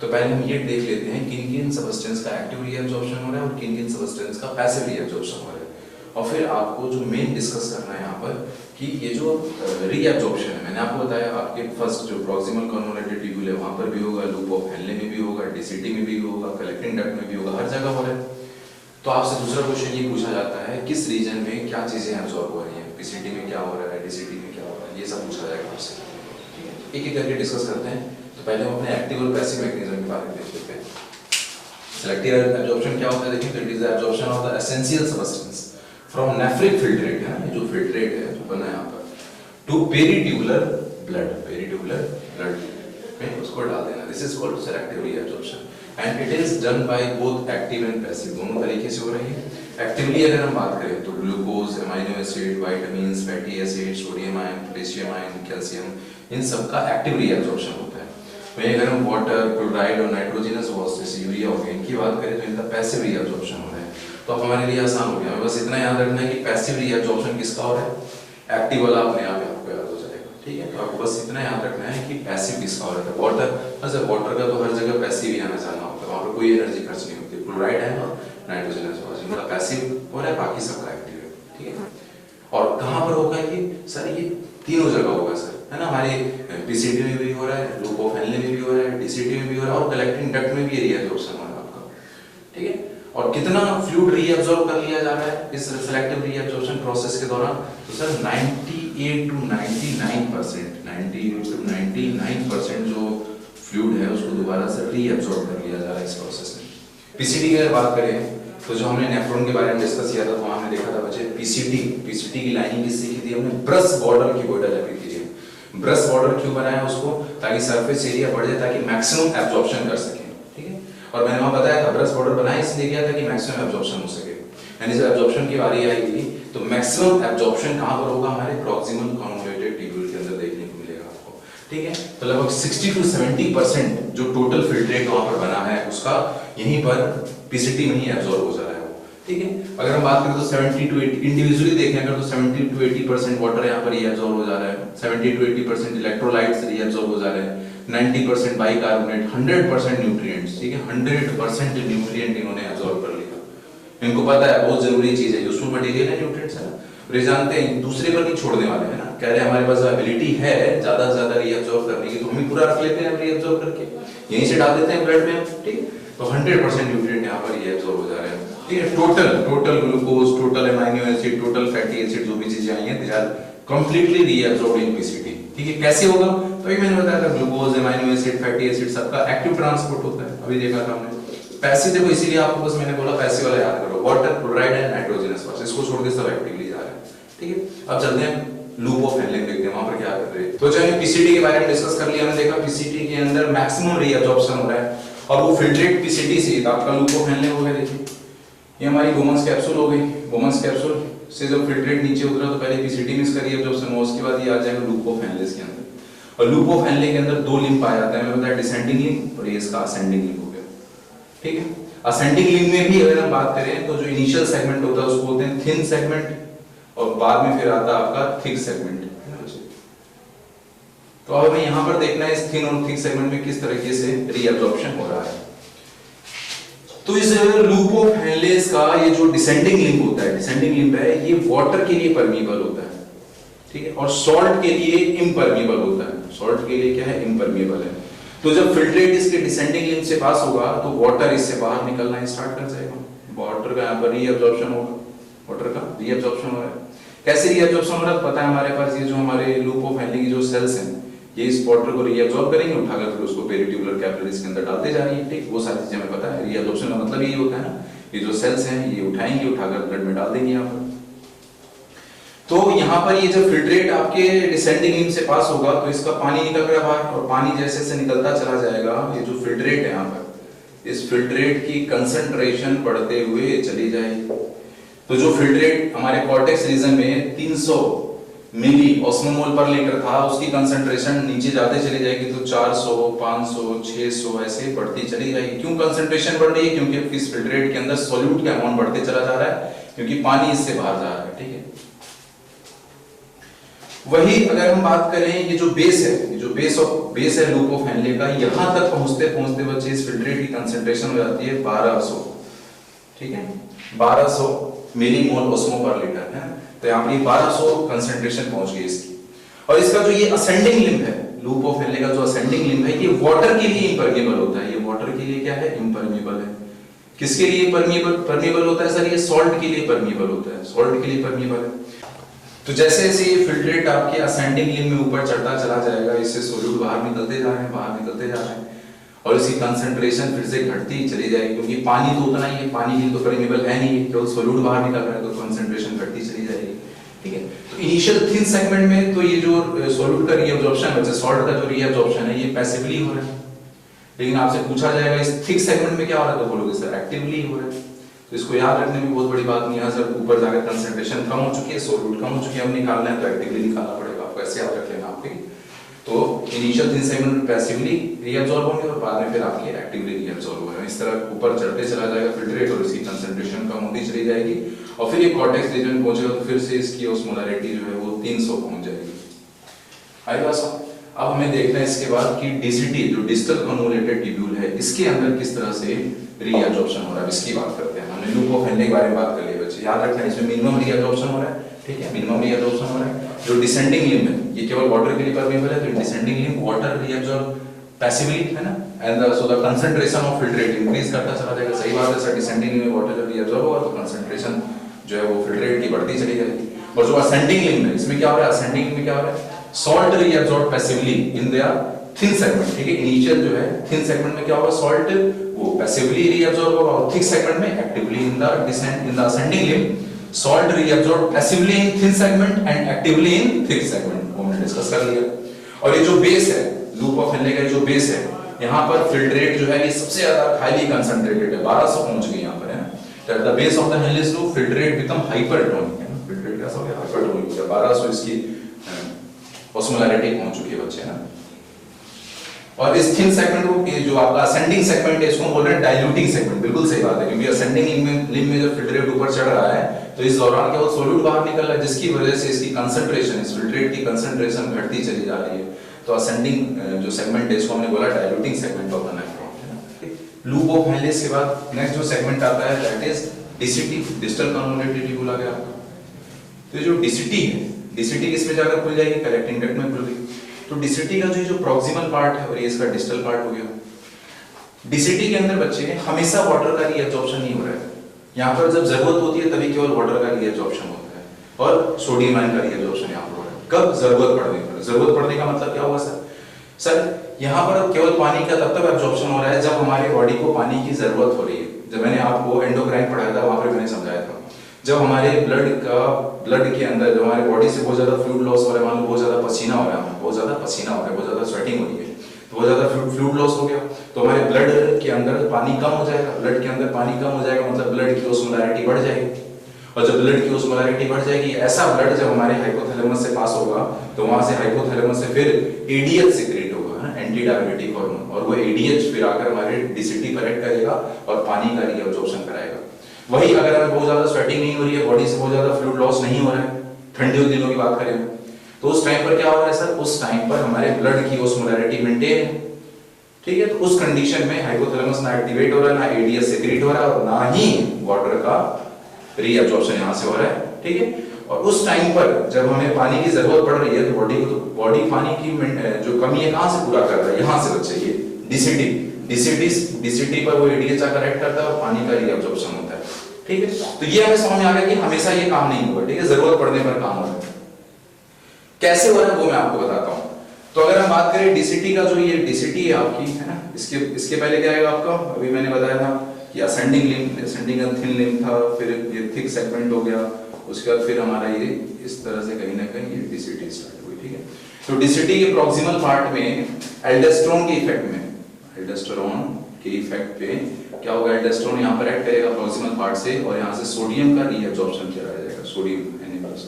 S1: तो पहले हम ये देख लेते हैं किन किन सबस्टेंस का एक्टिव रीअब्जॉर्प्शन हो रहा है और किन किन सबस्टेंस का पैसिव रीअब्जॉर्प्शन हो रहा है। और फिर आपको जो मेन डिस्कस करना है यहाँ पर कि ये जो रीअब्जॉर्प्शन है, मैंने आपको बताया आपके फर्स्ट जो प्रॉक्सिमल कन्वोल्यूटेड ट्यूब्यूल है वहाँ पर भी होगा, लूप ऑफ हेनले में भी होगा, डीसीटी में भी होगा, कलेक्टिंग डक्ट में भी होगा, हर जगह हो रहा है। तो आपसे दूसरा क्वेश्चन ये पूछा जाता है किस रीजन में क्या चीजें एब्जॉर्ब हो रही हैं, पीसीटी में क्या हो रहा है, डीसीटी में क्या हो रहा है, ये सब पूछा जाएगा आपसे, ठीक है। एक एक करके डिस्कस करते हैं। तो पहले हम अपने एक्टिव और पैसिव मैकेनिज्म के बारे में देख लेते हैं। सेलेक्टिव एब्जॉर्प्शन क्या होता है, देखिए, it is the absorption of the essential substance from nephric filtrate, है ना, जो फिल्ट्रेट है जो बना है यहाँ पर, टू पेरिट्यूबुलर ब्लड में उसको डाल देना। This is called selective reabsorption and it is done by both active and passive, दोनों तरीके से हो रही है। एक्टिवली अगर हम बात करें तो glucose, amino acid, vitamins, fatty acid, sodium ion, potassium ion, calcium, इन सब का एक्टिव रीअब्जॉर्प्शन होता है। वहीं अगर हम वाटर, क्लोराइड और नाइट्रोजनस गैस जैसे यूरिया हो गया, इनकी बात करें तो इनका पैसिव रीअब्जॉर्प्शन हो रहा है। तो अब हमारे लिए आसान हो गया, बस इतना याद रखना है कि पैसिव रीअब्जॉर्प्शन किसका हो रहा है, एक्टिव वाला अपने आप आपको याद हो जाएगा, ठीक है। तो आपको बस इतना याद रखना है कि पैसिव किसका हो रहा है। वाटर, अच्छा वाटर का तो हर जगह पैसिव ही आना जाना होता है, वहाँ पर कोई एनर्जी खर्च नहीं होती। क्लोराइड है और नाइट्रोजनस गैस, इनका पैसिव हो रहा है, बाकी सबका एक्टिव है, ठीक है। और कहाँ पर होगा ये सर, ये तीनों जगह होगा सर, है ना। हमारे पीसीटी में भी हो रहा है, लूप ऑफ हेनले में भी हो रहा है, डीसीटी में भी हो रहा है और कलेक्टिंग डक्ट में भी रीअब्जॉर्प्शन हो रहा है आपका, ठीक है। और कितना फ्लूइड रीअब्सॉर्ब कर लिया जा रहा है इस सेलेक्टिव रीअब्सॉर्प्शन प्रोसेस के दौरान, तो सर 98 to 99% जो फ्लूइड है उसको दोबारा से रीअब्सॉर्ब कर लिया जा रहा है इस प्रोसेस में। पीसीटी की अगर बात करें तो जो हमने नेफ्रॉन के बारे में डिस्कस किया था तो हमने देखा था बच्चे पीसीटी की लाइनिंग किससे की थी हमने, brush border cuboidal epithelium. Brush border क्यों बनाया उसको, ताकि सरफेस एरिया बढ़ जाए, ताकि मैक्सिमम एब्जॉर्प्शन कर सके, ठीक है। और मैंने वहां बताया था ब्रश बॉर्डर बनाया इसलिए किया था कि मैक्सिमम एब्जॉर्प्शन हो सके, यानी जब एब्जॉर्प्शन की बारी आएगी तो मैक्सिमम एब्जॉर्प्शन कहां पर होगा, हमारे प्रॉक्सिमल कॉन्वोल्यूटेड ट्यूब्यूल के अंदर देखने को मिलेगा आपको, ठीक है। तो लगभग 60 to 70% जो टोटल फिल्ट्रेट वहां पर बना है उसका यहीं पर पीसीटी में ही एब्जॉर्ब हो जा रहा है, ठीक है। अगर हम बात करें तो 70 to 80 इंडिविजुअली देखें अगर तो 70 to 80% वाटर यहाँ पर एब्जॉर्ब हो जा रहा है, 70 to 80% इलेक्ट्रोलाइट्स रीअब्सॉर्ब हो जा रहे हैं, 90% बाइकार्बोनेट, 100% न्यूट्रिएंट्स, ठीक है, 100% न्यूट्रिएंट इन्होंने एब्जॉर्ब कर लिया। इनको पता है बहुत जरूरी चीज है, यूजफुल मटेरियल है न्यूट्रिएंट्स है ना, और ये जानते हैं दूसरे पर नहीं छोड़ने वाले हैं ना, कह रहे हैं हमारे पास एबिलिटी है ज्यादा से ज्यादा रीअब्सॉर्ब करने की, तो हम ही पूरा रख लेते हैं रीअब्सॉर्ब करके, यहीं से डाल देते हैं ब्लड में, ठीक है। तो 100% न्यूट्रिएंट यहाँ पर रीअब्सॉर्ब हो जा रहे हैं, ठीक है। Total glucose, total amino acid, total fatty acid जो भी चीजें आई हैं they are completely reabsorbed in PCT, ठीक है। कैसे होगा, तो ये मैंने बताया था glucose, amino acid, fatty acid सबका एक्टिव ट्रांसपोर्ट होता है, अभी देखा था हमने। पैसिव देखो इसीलिए आपको बस मैंने बोला पैसिव वाला याद करो, water, chloride and nitrogenous phosphate, इसको छोड़ के सब एक्टिवली जा रहे हैं, ठीक है। अब चलते हैं लूप ऑफ हेनलिंग देखते हैं वहां पर क्या कर रहे हैं। तो चलिए पीसीटी के बारे में डिस्कस कर लिया, हमने देखा पीसीटी के अंदर मैक्सिमम रीअब्जॉर्प्शन हो रहा है और वो फिल्ट्रेट पीसीटी से आपका लूप ऑफ हेनलिंग हो गया। देखिए ये हमारी बोमन्स कैप्सूल हो गई, बोमन्स कैप्सूल से जब फिल्ट्रेट नीचे उतरा तो पहले पीसीटी में इसका रीअब्जॉर्प्शन हुआ, उसके बाद ये आ जाएगा लूप ऑफ हेनलिंग के अंदर। और लूप ऑफ हेनलिंग के अंदर दो लिंक पाया जाता है, मैंने बताया डिसेंडिंग लिंक और ये इसका असेंडिंग लिंक हो गया, ठीक है। असेंडिंग लिंक में भी अगर हम बात करें तो जो इनिशियल सेगमेंट होता है उसको बोलते हैं थिन सेगमेंट और बाद में फिर आता है आपका थिक सेगमेंट। तो अब हमें यहां पर देखना है इस थिन और थिक सेगमेंट में किस तरीके से रीअब्जॉर्प्शन हो रहा है। तो इस लूप ऑफ हेनलेस का ये जो डिसेंडिंग लिंक होता है, डिसेंडिंग लिंक है ये वाटर के लिए परमीबल होता है, ठीक है, और सॉल्ट के लिए इम्परमीबल होता है। सॉल्ट के लिए क्या है, इम्परमीबल है। तो जब फिल्ट्रेट इसके डिसेंडिंग लिंक से पास होगा तो वाटर इससे बाहर निकलना स्टार्ट कर जाएगा, वाटर का यहाँ पर रीअब्जॉर्प्शन होगा, वाटर का रीअब्जॉर्प्शन हो रहा है। कैसे रीअब्जॉर्प्शन हो रहा है पता है हमारे पास, ये जो हमारे लूप ऑफ हेनलिंग की जो सेल्स हैं ये इस वाटर को रीअब्सॉर्ब करेंगे, उठाकर फिर उसको पेरिट्यूबुलर कैपिलरीज के अंदर डालते जा रही है, ठीक, वो सारी चीजें हमें पता है। रीअब्सॉर्प्शन का मतलब यही होता है ना, ये जो सेल्स हैं ये उठाएंगे, उठाकर ब्लड में डाल देंगे यहाँ पर। तो यहाँ पर ये जब फिल्ट्रेट आपके डिसेंडिंग लिंक से पास होगा तो इसका पानी निकल रहा है बाहर, और पानी जैसे जैसे निकलता चला जाएगा ये जो फिल्ट्रेट है यहाँ पर, इस फिल्ट्रेट की कंसंट्रेशन बढ़ते हुए चली जाएगी। तो जो फिल्ट्रेट हमारे कॉर्टेक्स रीजन में 300 मिली ऑस्मोमोल पर लीटर था उसकी कंसंट्रेशन नीचे जाते चली जाएगी तो 400, 500, 600 ऐसे बढ़ती चली जाएगी। क्यों कंसंट्रेशन बढ़ रही है, क्योंकि इस फिल्ट्रेट के अंदर सॉल्यूट का अमाउंट बढ़ते चला जा रहा है, क्योंकि पानी इससे बाहर जा रहा है, ठीक है। वही अगर हम बात करें ये जो बेस है, ये जो बेस है लूप ऑफ हेनले का, यहां तक पहुंचते पहुंचते बच्चे इस फिल्ट्रेट की कंसंट्रेशन हो जाती है 1200, ठीक है, 1200 मिलीमोल ऑस्मो पर लीटर है। तो यहाँ पर 1200 कंसंट्रेशन पहुंच गई इसकी। और इसका जो ये असेंडिंग लिंब है, लूप ऑफ हेनले का जो असेंडिंग लिंब है, ये वाटर के लिए इम्परमेबल होता है। ये वाटर के लिए क्या है, इम्परमेबल है। किसके लिए परमेबल होता है सर, ये सॉल्ट के लिए परमेबल होता है, सॉल्ट के लिए परमेबल है। तो जैसे जैसे ये फिल्ट्रेट आपके असेंडिंग लिंब में ऊपर चढ़ता चला जाएगा, इससे सॉल्यूट बाहर निकलते जा रहे हैं, बाहर निकलते जा रहे हैं, और इसकी कंसंट्रेशन फिर से घटती चली जाएगी, क्योंकि पानी तो उतना ही है, पानी के लिए तो परमेबल है नहीं, केवल सॉल्यूट बाहर निकल रहा है, तो कंसंट्रेशन घटती चली जाएगी, ठीक है। तो इनिशियल थिन सेगमेंट में तो ये जो सॉल्यूट का रीअब्जॉर्प्शन है, सॉल्ट का जो रीअब्जॉर्प्शन है, ये पैसिवली हो रहा है। लेकिन आपसे पूछा जाएगा इस थिक सेगमेंट में क्या हो रहा है, तो बोलोगे सर एक्टिवली हो रहा है। तो इसको याद रखने में बहुत बड़ी बात नहीं है सर, ऊपर जाकर कंसंट्रेशन कम हो चुकी है, सॉल्यूट कम हो चुकी है, अब निकालना है तो एक्टिवली निकालना पड़ेगा आपको, ऐसे याद रख लेना आपके। तो इनिशियल थिन सेगमेंट में पैसिवली रीअब्सॉर्ब होंगे और बाद में फिर आपके एक्टिवली रीअब्सॉर्ब होंगे। इस तरह ऊपर चढ़ते चला जाएगा फिल्ट्रेट और इसकी कंसंट्रेशन कम होती चली जाएगी, और फिर ये कॉर्टेक्स रीजन में पहुंचेगा तो फिर से इसकी ऑस्मोलैरिटी जो है वो 300 पहुंच जाएगी। आई बात समझ? अब हमें देखना है इसके बाद कि डीसीटी जो डिस्टल कन्वोल्यूटेड ट्यूब्यूल है, इसके अंदर किस तरह से रीअब्जॉर्प्शन हो रहा है, इसकी बात करते हैं। हमने लूप ऑफ हेनले के बारे में बात कर ली बच्चे, याद रखना है इसमें मिनिमम रीअब्जॉर्प्शन हो रहा है, ठीक है, मिनिमम रीअब्जॉर्प्शन हो रहा है। जो डिसेंडिंग लिंब है ये केवल वाटर के लिए परमेबल है, तो descending limb water reabsorb passively है ना, and so the concentration of filtrate increase करता चला जाएगा। सही बात है सर, डिसेंडिंग लिंब में वाटर जब रीअब्सॉर्ब होगा तो कंसंट्रेशन जो है वो फिल्ट्रेट की बढ़ती चली जाएगी। और जो असेंडिंग लिंब है इसमें क्या हो रहा है, असेंडिंग लिंब में क्या हो रहा है, salt reabsorb passively in their thin segment, ठीक है, इनिशियल जो है थिन सेगमेंट में क्या होगा, सॉल्ट वो पैसिवली रीअब्सॉर्ब होगा, और थिक सेगमेंट में actively in the ascending limb salt reabsorb passively in thin segment and actively in thick segment, वो हमने डिस्कस कर लिया। और ये जो बेस है लूप ऑफ हेनले का जो बेस है, यहाँ पर फिल्ट्रेट जो है ये सबसे ज्यादा हाईली कंसंट्रेटेड है, 1200 पहुंच गई यहाँ पर, है ना। At the base of the Henle's loop filtrate become hypertonic, है ना, फिल्ट्रेट कैसा हो गया, हाइपरटोनिक, 1200 इसकी ऑस्मोलैरिटी पहुंच चुकी है बच्चे, ना। और इस थिन सेगमेंट को, जो आपका असेंडिंग सेगमेंट है, इसको बोल रहे हैं डाइल्यूटिंग सेगमेंट, बिल्कुल सही बात है, क्योंकि असेंडिंग लिम्ब में जब फिल्ट्रेट ऊपर चढ़ रहा है तो इस दौरान क्या वो सॉल्यूट बाहर निकल रहा है, जिसकी वजह से इसकी कंसंट्रेशन, इस फिल्ट्रेट की कंसंट्रेशन घटती चली जा रही है। तो असेंडिंग जो सेगमेंट है इसको हमने बोला diluting segment of the nephron, है ना। लूप ऑफ हेनले के बाद नेक्स्ट जो सेगमेंट आता है that is DCT, distal convoluted tubule गया आपका। तो जो डीसीटी है, डीसीटी किस में जाकर खुल जाएगी, कलेक्टिंग डक्ट में खुल गई। तो डीसीटी का जो प्रॉक्सिमल पार्ट है और ये इसका डिस्टल पार्ट हो गया। डीसीटी के अंदर बच्चे हमेशा वाटर का रीअब्जॉर्प्शन नहीं हो रहा है, यहाँ पर जब जरूरत होती है तभी केवल वाटर का रीअब्जॉर्प्शन होता है और सोडियम आयन का रीअब्जॉर्प्शन यहाँ पर हो रहा है। कब, जरूरत पड़ने पर। जरूरत पड़ने का मतलब क्या हुआ सर यहाँ पर केवल पानी का तब तक एब्जॉर्प्शन हो रहा है जब हमारी बॉडी को पानी की जरूरत हो रही है। जब मैंने आपको एंडोक्राइन पढ़ाया था वहां पर मैंने समझाया था, जब हमारे ब्लड के अंदर, जब हमारे बॉडी से बहुत ज्यादा फ्लूइड लॉस हो रहा है, मान लो बहुत ज्यादा पसीना हो रहा है, बहुत ज्यादा पसीना हो रहा है, बहुत ज्यादा स्वेटिंग हो रही है, तो बहुत ज्यादा फ्लूइड लॉस हो गया, तो हमारे ब्लड के अंदर पानी कम हो जाएगा। ब्लड के अंदर पानी कम हो जाएगा मतलब ब्लड की ऑस्मोलैरिटी बढ़ जाएगी, और जब ब्लड की ऑस्मोलैरिटी बढ़ जाएगी, ऐसा ब्लड जब हमारे हाइपोथैलेमस से पास होगा तो वहां से हाइपोथैलेमस से फिर एडीएच सिक्रेट होगा, एंटी डायबिटिक हार्मोन, और वो एडीएच फिर आकर हमारे डीसीटी पर एक्ट करेगा और पानी का रीअब्जॉर्प्शन कराएगा। वही अगर हमें बहुत ज्यादा स्वेटिंग नहीं हो रही है, बॉडी से बहुत ज्यादा फ्लूइड लॉस नहीं हो रहा है, ठंडियों दिनों की बात करें तो उस टाइम पर क्या हो रहा है सर, उस टाइम पर हमारे ब्लड की ऑस्मोलैरिटी मेंटेन है, ठीक है। तो उस कंडीशन में हाइपोथैलेमस ना एक्टिवेट हो रहा है, ना एडीएच सिक्रेट हो रहा है, और ना ही वाटर का रीअब्जॉर्प्शन यहाँ से हो रहा है, ठीक है। और उस टाइम पर जब हमें पानी की जरूरत पड़ रही है तो बॉडी पानी की जो कमी है कहां से पूरा कर रहा है, यहाँ से बच्चे ये डीसीटी पर वो एडीएच आकर एक्ट करता है और पानी का रीअब्जॉर्प्शन होता है, ठीक है। तो ये हमें समझ में आ गया कि हमेशा ये काम नहीं होगा, ठीक है, जरूरत पड़ने पर काम होगा। कैसे हो रहा है वो मैं आपको बताता हूँ। तो अगर हम बात करें डीसीटी का, जो ये डीसीटी है आपकी, है ना, इसके पहले क्या आएगा आपका, अभी मैंने बताया था कि असेंडिंग एंड थिन लिम्ब था, फिर ये थिक सेगमेंट हो गया, उसके बाद फिर हमारा ये इस तरह से कहीं ना कहीं ये डीसीटी स्टार्ट हुई, ठीक है। तो डीसीटी के प्रॉक्सिमल पार्ट में एल्डोस्टेरोन के इफेक्ट में, एल्डोस्टेरोन के इफेक्ट पे क्या होगा, एल्डोस्टेरोन यहाँ पर एक्ट करेगा प्रॉक्सिमल पार्ट से, और यहाँ से सोडियम का रीअब्जॉर्प्शन किया जाएगा, सोडियम एनिमल्स।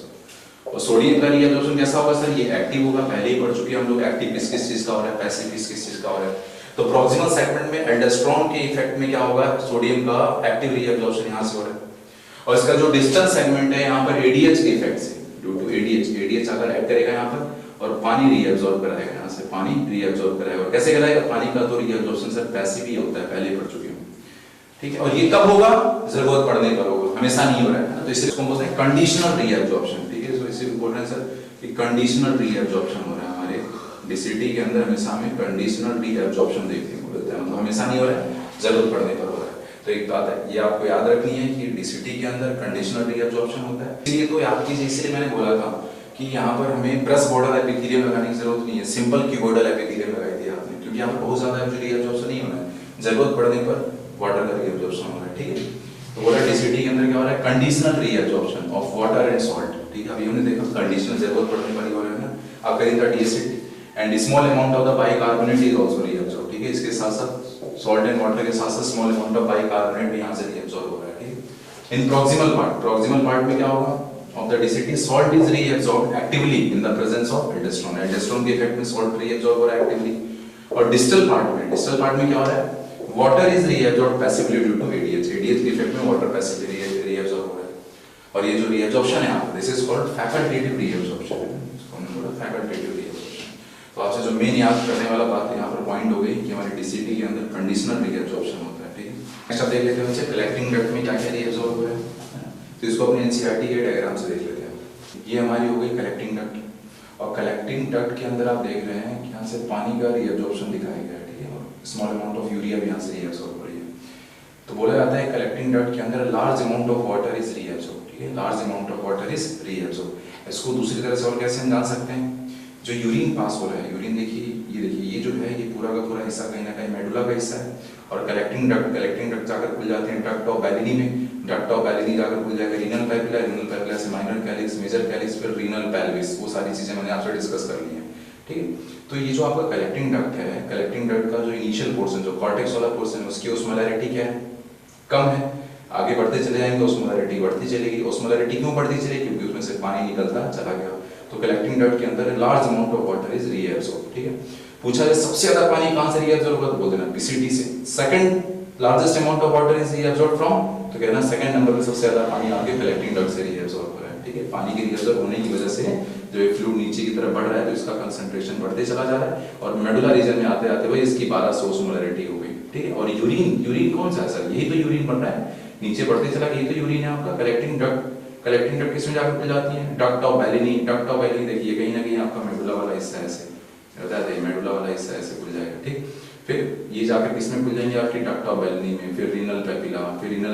S1: और सोडियम का रीअब्जॉर्प्शन कैसा होगा सर, ये एक्टिव होगा, पहले ही पढ़ चुके हैं हम लोग, एक्टिव किस चीज का हो रहा है, पैसिव किस चीज का हो रहा है। तो प्रॉक्सिमल सेगमेंट में एल्डोस्टेरोन के इफेक्ट में क्या होगा, सोडियम का एक्टिव रीअब्जॉर्प्शन यहाँ से हो रहा है। और इसका जो डिस्टल सेगमेंट है यहाँ पर एडीएच के इफेक्ट से, ड्यू टू एडीएच अगर एक्ट करेगा यहाँ पर और पानी रीअब्सॉर्ब कराएगा, यहाँ से पानी रीअब्सॉर्ब कराएगा। और कैसे कराएगा, पानी का तो रीअब्सॉर्प्शन सर पैसिव ही होता है, पहले पढ़ चुके हैं, ठीक है। और ये कब होगा, जरूरत पड़ने पर होगा, हमेशा नहीं हो रहा है। तो इसको बोलते हैं कंडीशनल रीअब्सॉर्प्शन, ठीक है। तो इसे बोल रहे हैं सर कि कंडीशनल रीअब्सॉर्प्शन हो रहा है हमारे डीसीटी के अंदर, हमेशा हमें कंडीशनल रीअब्सॉर्प्शन देखने को मिलता है, मतलब हमेशा नहीं हो रहा है, जरूरत पड़ने पर हो रहा है। तो एक बात है ये आपको याद रखनी है कि डीसीटी के अंदर कंडीशनल रीअब्सॉर्प्शन होता है। इसलिए तो याद कीजिए, इसलिए मैंने बोला था कि यहाँ पर हमें ब्रश बॉर्डर एपिथेलियम लगाने की जरूरत नहीं है, सिंपल क्यूबोइडल एपिथेलियम लगाई दिया आपने, क्योंकि यहाँ पर बहुत ज्यादा रीअब्सॉर्प्शन नहीं होना है, जरूरत पड़ने पर वाटर का रीअब्सॉर्प्शन हो रहा है, ठीक है। तो बोला डीसीटी के अंदर क्या हो रहा है, conditional reabsorption of water and salt, ठीक है। अभी हमने देखा कंडीशनल, जरूरत पड़ने पर ही हो रहा है ना, अगर in the DCT and small amount of the bicarbonate is also reabsorb, ठीक है। इसके साथ साथ सॉल्ट एंड वाटर के साथ साथ स्मॉल अमाउंट ऑफ बाइकार्बोनेट भी यहाँ से रीअब्सॉर्ब हो रहा है, ठीक है। इन प्रॉक्सिमल पार्ट में क्या होगा, of the DCT salt is reabsorbed actively in the presence of aldosterone, aldosterone के इफेक्ट में salt reabsorb हो रहा है actively। और distal part में क्या हो रहा है, water is reabsorbed passively due to ADH के इफेक्ट में water passively reabsorb हो रहा है। और ये जो reabsorption है आपका, this is called facultative reabsorption, इसको हमने बोला facultative reabsorption। तो आपसे जो मेन याद करने वाला बात है यहाँ पर पॉइंट हो गई कि हमारे DCT के अंदर कंडीशनल reabsorption होता है, ठीक है। नेक्स्ट आप देख लेते हैं बच्चे कलेक्टिंग डक्ट में क्या क्या reabsorb हो रहा है, तो इसको अपने एनसीईआरटी के डायग्राम से देख लेते हैं। ये हमारी हो गई कलेक्टिंग डक्ट, और कलेक्टिंग डक्ट के अंदर आप देख रहे हैं कि यहाँ से पानी का रीअब्जॉर्प्शन दिखाया गया है, ठीक है। और स्मॉल अमाउंट ऑफ यूरिया भी यहाँ से रीअब्सॉर्ब हो रही है। तो बोला जाता है कलेक्टिंग डक्ट के अंदर large amount of water is reabsorb, ठीक है, large amount of water is reabsorb. इसको दूसरी तरह से और कैसे हम जान सकते हैं, जो यूरिन पास हो रहा है, यूरिन देखिए, ये जो है ये पूरा का पूरा हिस्सा कहीं ना कहीं मेडुला का हिस्सा है, और कलेक्टिंग डक्ट जाकर खुल जाते हैं डक्ट ऑफ बैलिनी में, डक्ट ऑफ बैलिनी जाकर खुल जाएगा रीनल पैपिला, रीनल पैपिला से माइनर कैलिक्स, मेजर कैलिक्स, फिर रीनल पेल्विस, वो सारी चीजें मैंने आपसे डिस्कस कर ली हैं, ठीक है। तो ये जो आपका कलेक्टिंग डक्ट है, कलेक्टिंग डक्ट का जो इनिशियल पोर्शन, जो कॉर्टेक्स वाला पोर्शन है, उसकी ओस्मोलैरिटी क्या है, कम है। आगे बढ़ते चले जाएंगे ओस्मोलैरिटी बढ़ती चलेगी। ओस्मोलैरिटी क्यों बढ़ती चलेगी, क्योंकि उसमें से पानी निकलता चला गया। तो कलेक्टिंग डक्ट के अंदर large amount of water is reabsorb, ठीक है। पूछा जाए सबसे ज्यादा पानी कहां से रीएब्सॉर्ब होगा, तो बोल देना पीसीटी से। Second largest amount of water is reabsorb from, तो कहना सेकंड नंबर पे सबसे ज्यादा पानी आपके कलेक्टिंग डक्ट से रीएब्सॉर्ब हो रहा है, ठीक है। पानी के रीएब्सॉर्ब होने की वजह से जो एक फ्लूइड नीचे की तरफ बढ़ रहा है, तो इसका कंसंट्रेशन बढ़ते चला जा रहा है, और मेडुला रीजन में आते आते भाई इसकी 1200 ओस्मोलैरिटी हो गई, ठीक है। और यूरिन कौन सा है सर, यही तो यूरिन बन रहा है, नीचे बढ़ते चला, यही तो यूरिन है आपका। कलेक्टिंग डक्ट किसमें जाकर खुल जाती है, डक्ट ऑफ बैलिनी। डक्ट ऑफ बैलिनी देखिए कहीं ना कहीं आपका मेडुला वाला हिस्सा ऐसे बता दें, मेडुला वाला हिस्सा ऐसे खुल जाएगा, ठीक। फिर ये जाकर किसमें खुल जाएंगे, आपकी डक्ट ऑफ बैलिनी में, फिर रीनल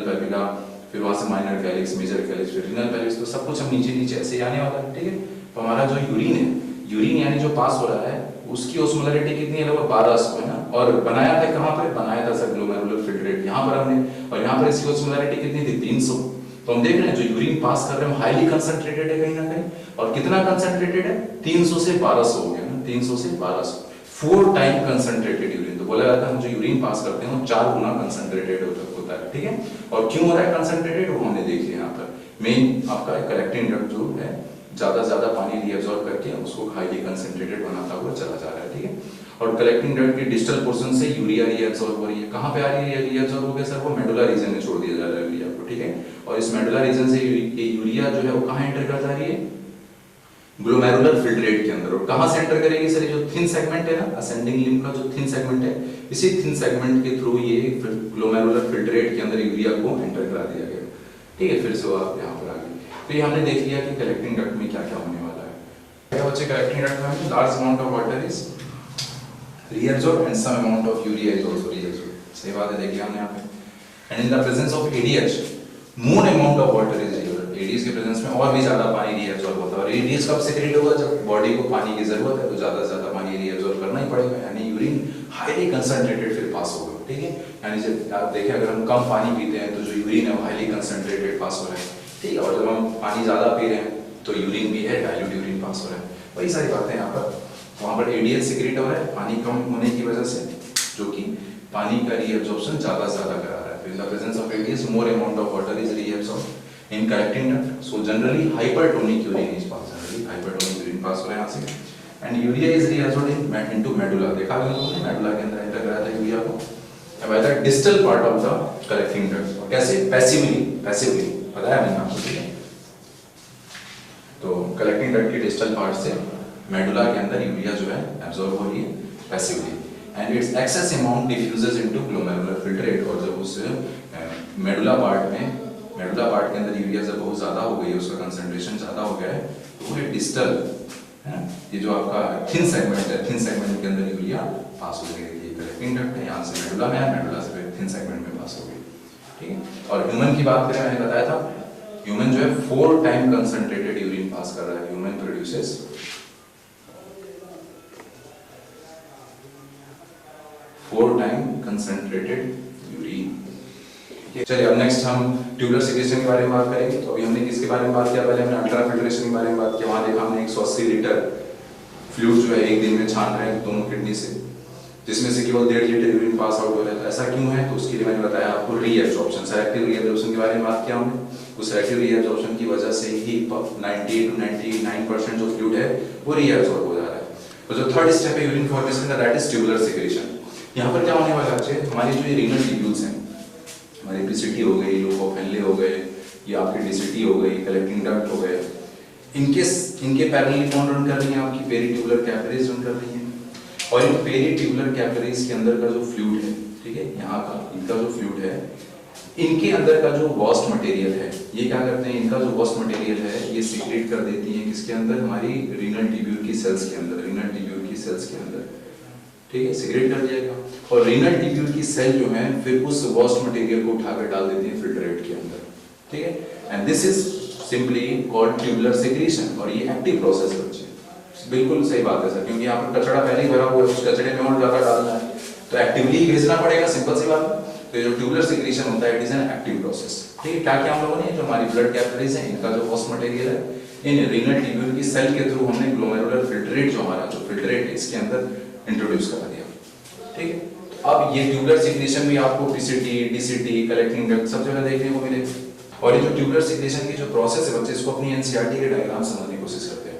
S1: पैपिला, फिर वहां से माइनर कैलिक्स, मेजर कैलिक्स, फिर रीनल पैलिक्स, तो सब कुछ हम नीचे ऐसे आने वाला है, ठीक है। तो हमारा जो यूरिन है, यूरिन यानी जो पास हो रहा है, उसकी ओस्मोलैरिटी कितनी है, लगभग 1200 है ना। और बनाया था कहां पर, बनाया था सर ग्लोमेरुलर फिल्ट्रेट, यहां पर हमने, और यहां पर इसकी ओस्मोलैरिटी कितनी थी, 300। तो हम देख रहे हैं जो यूरिन पास कर रहे हैं हाईली कंसंट्रेटेड है कहीं ना कहीं, और कितना कंसंट्रेटेड है, 300 से 1200 हो गया ना, 300 से 1200, 4 टाइम कंसंट्रेटेड यूरिन। तो बोला जाता है हम जो यूरिन पास करते हैं वो 4 गुना कंसंट्रेटेड होता है, ठीक है। और क्यों हो रहा है कंसंट्रेटेड, वो हमने देख लिया। यहाँ पर मेन आपका कलेक्टिंग डक्ट जो है ज्यादा पानी रीअब्सॉर्ब करके उसको हाईली कंसंट्रेटेड बनाता हुआ चला जा रहा है, ठीक है। और कलेक्टिंग डक्ट की डिस्टल पोर्शन से यूरिया रीअब्सॉर्ब हो रही है, कहां पे आ रही है रीअब्सॉर्ब हो गया सर, वो मेडुला रीजन में छोड़ दिया जा रहा है यूरिया को, ठीक है। और इस मेडुला रीजन से यूरिया जो है वो कहां एंटर कर जा रही है, ग्लोमेरुलर फिल्ट्रेट के अंदर। और कहां से एंटर करेगी सर, जो थिन सेगमेंट है ना, असेंडिंग लिम्ब का जो थिन सेगमेंट है, इसी थिन सेगमेंट के थ्रू ये ग्लोमेरुलर फिल्ट्रेट के अंदर यूरिया को एंटर करा दिया गया, ठीक है। फिर से आप यहां पर आ गए, तो ये हमने देख लिया कि कलेक्टिंग डक्ट में क्या क्या होने वाला है। क्या बच्चे, कलेक्टिंग डक्ट में large amount of water is reabsorbed and some amount of urea is also reabsorbed, सही बात है, देखिए हमने यहाँ पे। and in the presence of ADH more amount of water is reabsorbed, ADH के प्रेजेंस में और भी ज्यादा पानी reabsorb होता है। और ADH कब सेक्रेट होगा, जब बॉडी को पानी की जरूरत है, तो ज्यादा से ज्यादा पानी reabsorb करना ही पड़ेगा, यानी यूरिन हाईली कंसंट्रेटेड फिर पास होगा, ठीक है। यानी जब आप देखें अगर हम कम पानी पीते हैं तो जो यूरिन है वो हाईली कंसंट्रेटेड पास हो रहा है, ठीक है। और जब हम पानी ज्यादा पी रहे हैं तो यूरिन भी है डाइल्यूट यूरिन पास हो रहा है, वही सारी बातें यहाँ पर। वहां पर एडीएच सीक्रेट हो रहा है पानी कम होने की वजह से, जो कि पानी का रीअब्जॉर्प्शन ज्यादा करा रहा है। तो in the presence of ADH more amount of water is reabsorbed in collecting duct, so generally hypertonic urine is pass, generally hypertonic urine pass हो रहा है यहां से। And urea is reabsorbed into medulla, देखा हम लोगों ने मेडुला के अंदर एंटर कराया था यूरिया को by the distal part of the collecting duct. कैसे, पैसिवली बताया मैंने आपको, ठीक है। तो कलेक्टिंग डक्ट के डिस्टल पार्ट से मेडुला के अंदर यूरिया जो है एब्जॉर्ब हो रही है passively, and its excess amount diffuses into glomerular filtrate. और जब उस मेडुला पार्ट के अंदर यूरिया जब बहुत ज्यादा हो गई है, उसका कंसंट्रेशन ज्यादा हो गया है, तो वो डिस्टल है, ये जो आपका थिन सेगमेंट है, थिन सेगमेंट के अंदर यूरिया पास हो गई है। कलेक्टिंग डक्ट है, यहाँ से मेडुला में है, मेडुला से फिर थिन सेगमेंट में पास हो गई, ठीक है। और ह्यूमन की बात करें, मैंने बताया था ह्यूमन जो है 4 टाइम कंसंट्रेटेड यूरिन पास कर रहा है। Human produces 4 time concentrated urine. चलिए अब नेक्स्ट हम ट्यूबुलर सिक्रेशन के बारे में बात करेंगे। तो अभी हमने किसके बारे में बात किया, पहले हमने अल्ट्रा फिल्ट्रेशन के बारे में बात किया। वहां देखा हमने 180 लीटर फ्लूइड जो है एक दिन में छान रहे हैं दोनों किडनी से, जिसमें से केवल 1.5 लीटर यूरिन पास आउट हो रहा है। ऐसा क्यों है, तो उसके लिए मैंने बताया आपको रीअब्जॉर्प्शन, सेलेक्टिव रीअब्जॉर्प्शन के बारे में बात किया हमने। उस सेलेक्टिव रीअब्जॉर्प्शन की वजह से ही 90 to 99% जो फ्लूइड है वो रीअब्जॉर्ब हो जा रहा है। तो जो थर्ड स्टेप है यूरिन फॉर्मेशन का, दैट इज ट्यूबुलर सिक्रेशन। यहाँ पर क्या होने वाला है, हमारी जो ये रीनल ट्यूब्यूल्स हैं, हमारी पीसीटी हो गई, लोकोफेनले हो गए, ये आपकी डीसीटी हो गई, कलेक्टिंग डक्ट हो गए, इनके पैरेलली कौन रन कर रही है, आपकी पेरीट्यूबुलर कैपिलरीज रन कर रही हैं। और इन पेरीट्यूबुलर कैपिलरीज के अंदर का जो फ्लूइड है, ठीक है, यहाँ का इनका जो फ्लूइड है, इनके अंदर का जो वॉस्ट मटेरियल है, ये क्या करते हैं, इनका जो वॉस्ट मटेरियल है ये सीक्रेट कर देती है किसके अंदर, हमारी रीनल ट्यूब्यूल की सेल्स के अंदर, रीनल ट्यूब्यूल की सेल्स के अंदर, ठीक है, सीक्रेट कर दिएगा। और रीनल ट्यूब्यूल की सेल जो है फिर उस वॉस्ट मटेरियल को उठाकर डाल देती है फिल्ट्रेट के अंदर, ठीक है। And this is simply called tubular secretion, और ये एक्टिव प्रोसेस बच्चे बिल्कुल सही बात है सर, क्योंकि यहाँ पर कचरा पहले ही भरा हुआ है, उस कचरे में और ज्यादा डालना है तो एक्टिवली भेजना पड़ेगा, सिंपल सी बात है। तो ये जो ट्यूबुलर सिक्रीशन होता है it is an active process. ठीक है, क्या क्या हम लोगों ने जो हमारी ब्लड कैपिलरीज है इनका जो होस्ट मटेरियल है इन रीनल ट्यूब्यूल की सेल के थ्रू हमने ग्लोमेरुलर फिल्ट्रेट जो हमारा जो फिल्ट्रेट है इसके अंदर इंट्रोड्यूस करा दिया। ठीक है, अब ये ट्यूबुलर सिक्रीशन भी आपको पीसीटी, डीसीटी, कलेक्टिंग डक्ट सब जगह देखने को मिलेगी। और ये जो ट्यूबुलर सिक्रीशन की जो प्रोसेस है बच्चे इसको अपनी एनसीईआरटी के डायग्राम समझने की कोशिश करते हैं।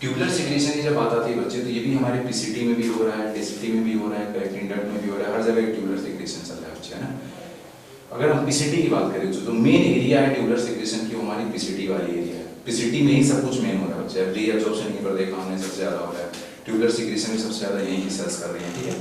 S1: ट्यूबुलर सिक्रीशन की जब बात आती है बच्चे तो ये भी हमारे पीसीटी में भी हो रहा है, डीसीटी में भी हो रहा है, कलेक्टिंग डक्ट में भी हो रहा है, हर जगह ट्यूबुलर सिक्रीशन चल रहा है बच्चे, है ना। अगर हम पीसीटी की बात करें तो मेन एरिया है ट्यूबुलर सिक्रीशन की हमारी पीसीटी वाली एरिया है। पीसीटी में ही सब कुछ मेन हो रहा है बच्चे, रीअब्जॉर्प्शन यहीं पर देखा हमने सबसे ज्यादा हो रहा है, ट्यूबुलर सिक्रीशन में सबसे ज्यादा यही सेल्स कर रही है। ठीक है,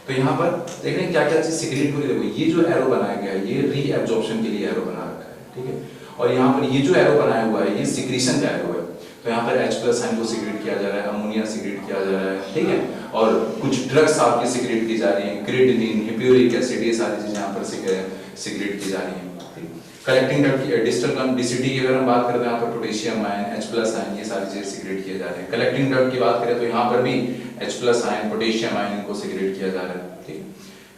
S1: तो यहाँ पर देख रहे हैं क्या क्या चीज सिक्रीट हो रही है। देखो ये जो एरो बनाया गया है ये रीअब्जॉर्प्शन के लिए एरो बना रखा है। ठीक है, और यहाँ पर ये जो एरो बनाया हुआ है ये सिक्रीशन का एरो है। तो यहाँ पर H+ आयन को सिक्रेट किया जा रहा है, अमोनिया सिक्रेट किया जा रहा है। ठीक है, और कुछ ड्रग्स आपकी सिक्रेट की जा रही हैं, क्रेटिनिन, हिप्यूरिक एसिड, ये सारी चीजें यहाँ पर सिक्रेट की जा रही हैं। कलेक्टिंग डक्ट की डिस्टल कम डीसीटी की अगर हम बात करते हैं यहाँ पर पोटेशियम आयन, H+ आयन, ये सारी चीजें सिक्रेट किए जा रहे हैं। कलेक्टिंग डक्ट की बात करें तो यहाँ पर भी H+ आयन, पोटेशियम आयन इनको सिक्रेट किया जा रहा है। ठीक है,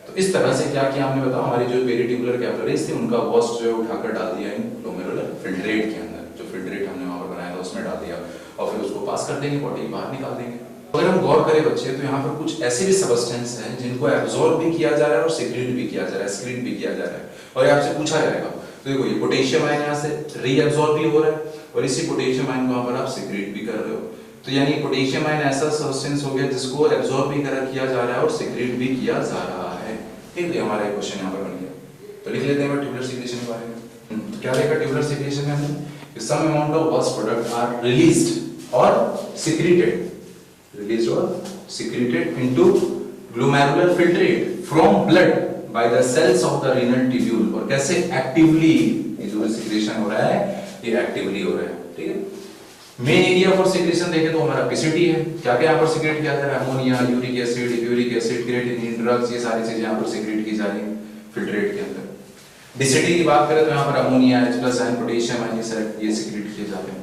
S1: तो इस तरह से क्या किया हमने बताया, हमारी जो पेरिट्यूबुलर कैपिलरीज थी उनका वॉस्ट जो है उठाकर डाल दिया इन ग्लोमेरुलर फिल्ट्रेट के अंदर, जो फिल्ट्रेट हमने वहां पर बनाया था उसमें डाल दिया और फिर उसको पास कर देंगे, बॉडी बाहर निकाल देंगे। अगर हम गौर करें बच्चे तो यहाँ पर कुछ ऐसे भी सबस्टेंस हैं जिनको एब्जॉर्ब भी किया जा रहा है और सिक्रीट भी किया जा रहा है, एक्सक्रीट भी किया जा रहा है। और ये आपसे पूछा जाएगा तो देखो ये पोटेशियम आयन यहाँ से रीअब्जॉर्ब भी हो रहा है और इसी पोटेशियम आयन को यहाँ पर आप सिक्रीट भी कर रहे हो। तो यानी पोटेशियम आयन ऐसा सबस्टेंस हो गया जिसको एब्जॉर्ब भी किया जा रहा है और सिक्रीट भी किया जा रहा है। ठीक है, हमारा एक क्वेश्चन यहाँ पर बन गया। तो लिख लेते हैं ट्यूबुलर सिक्रीशन के बारे में। क्या देखा ट्यूबुलर सिक्रीशन में हमने, some amount of waste product are released or secreted into glomerular filtrate from blood by the cells of the renal tubule। और कैसे एक्टिवली ये जो सिक्रेशन हो रहा है ये एक्टिवली हो रहा है। ठीक है, मेन एरिया फॉर सिक्रेशन देखें तो हमारा पीसीटी है। क्या क्या यहाँ पर सिक्रेट किया जा रहा है, ammonia, uric acid, hippuric acid, creatinine, drugs, ये सारी चीजें यहाँ पर सिक्रेट की जा रही है फिल्ट्रेट के अंदर। डीसीटी की बात करें तो यहाँ पर ammonia, H+ ion, potassium ion, ये सिक्रेट किए जाते हैं।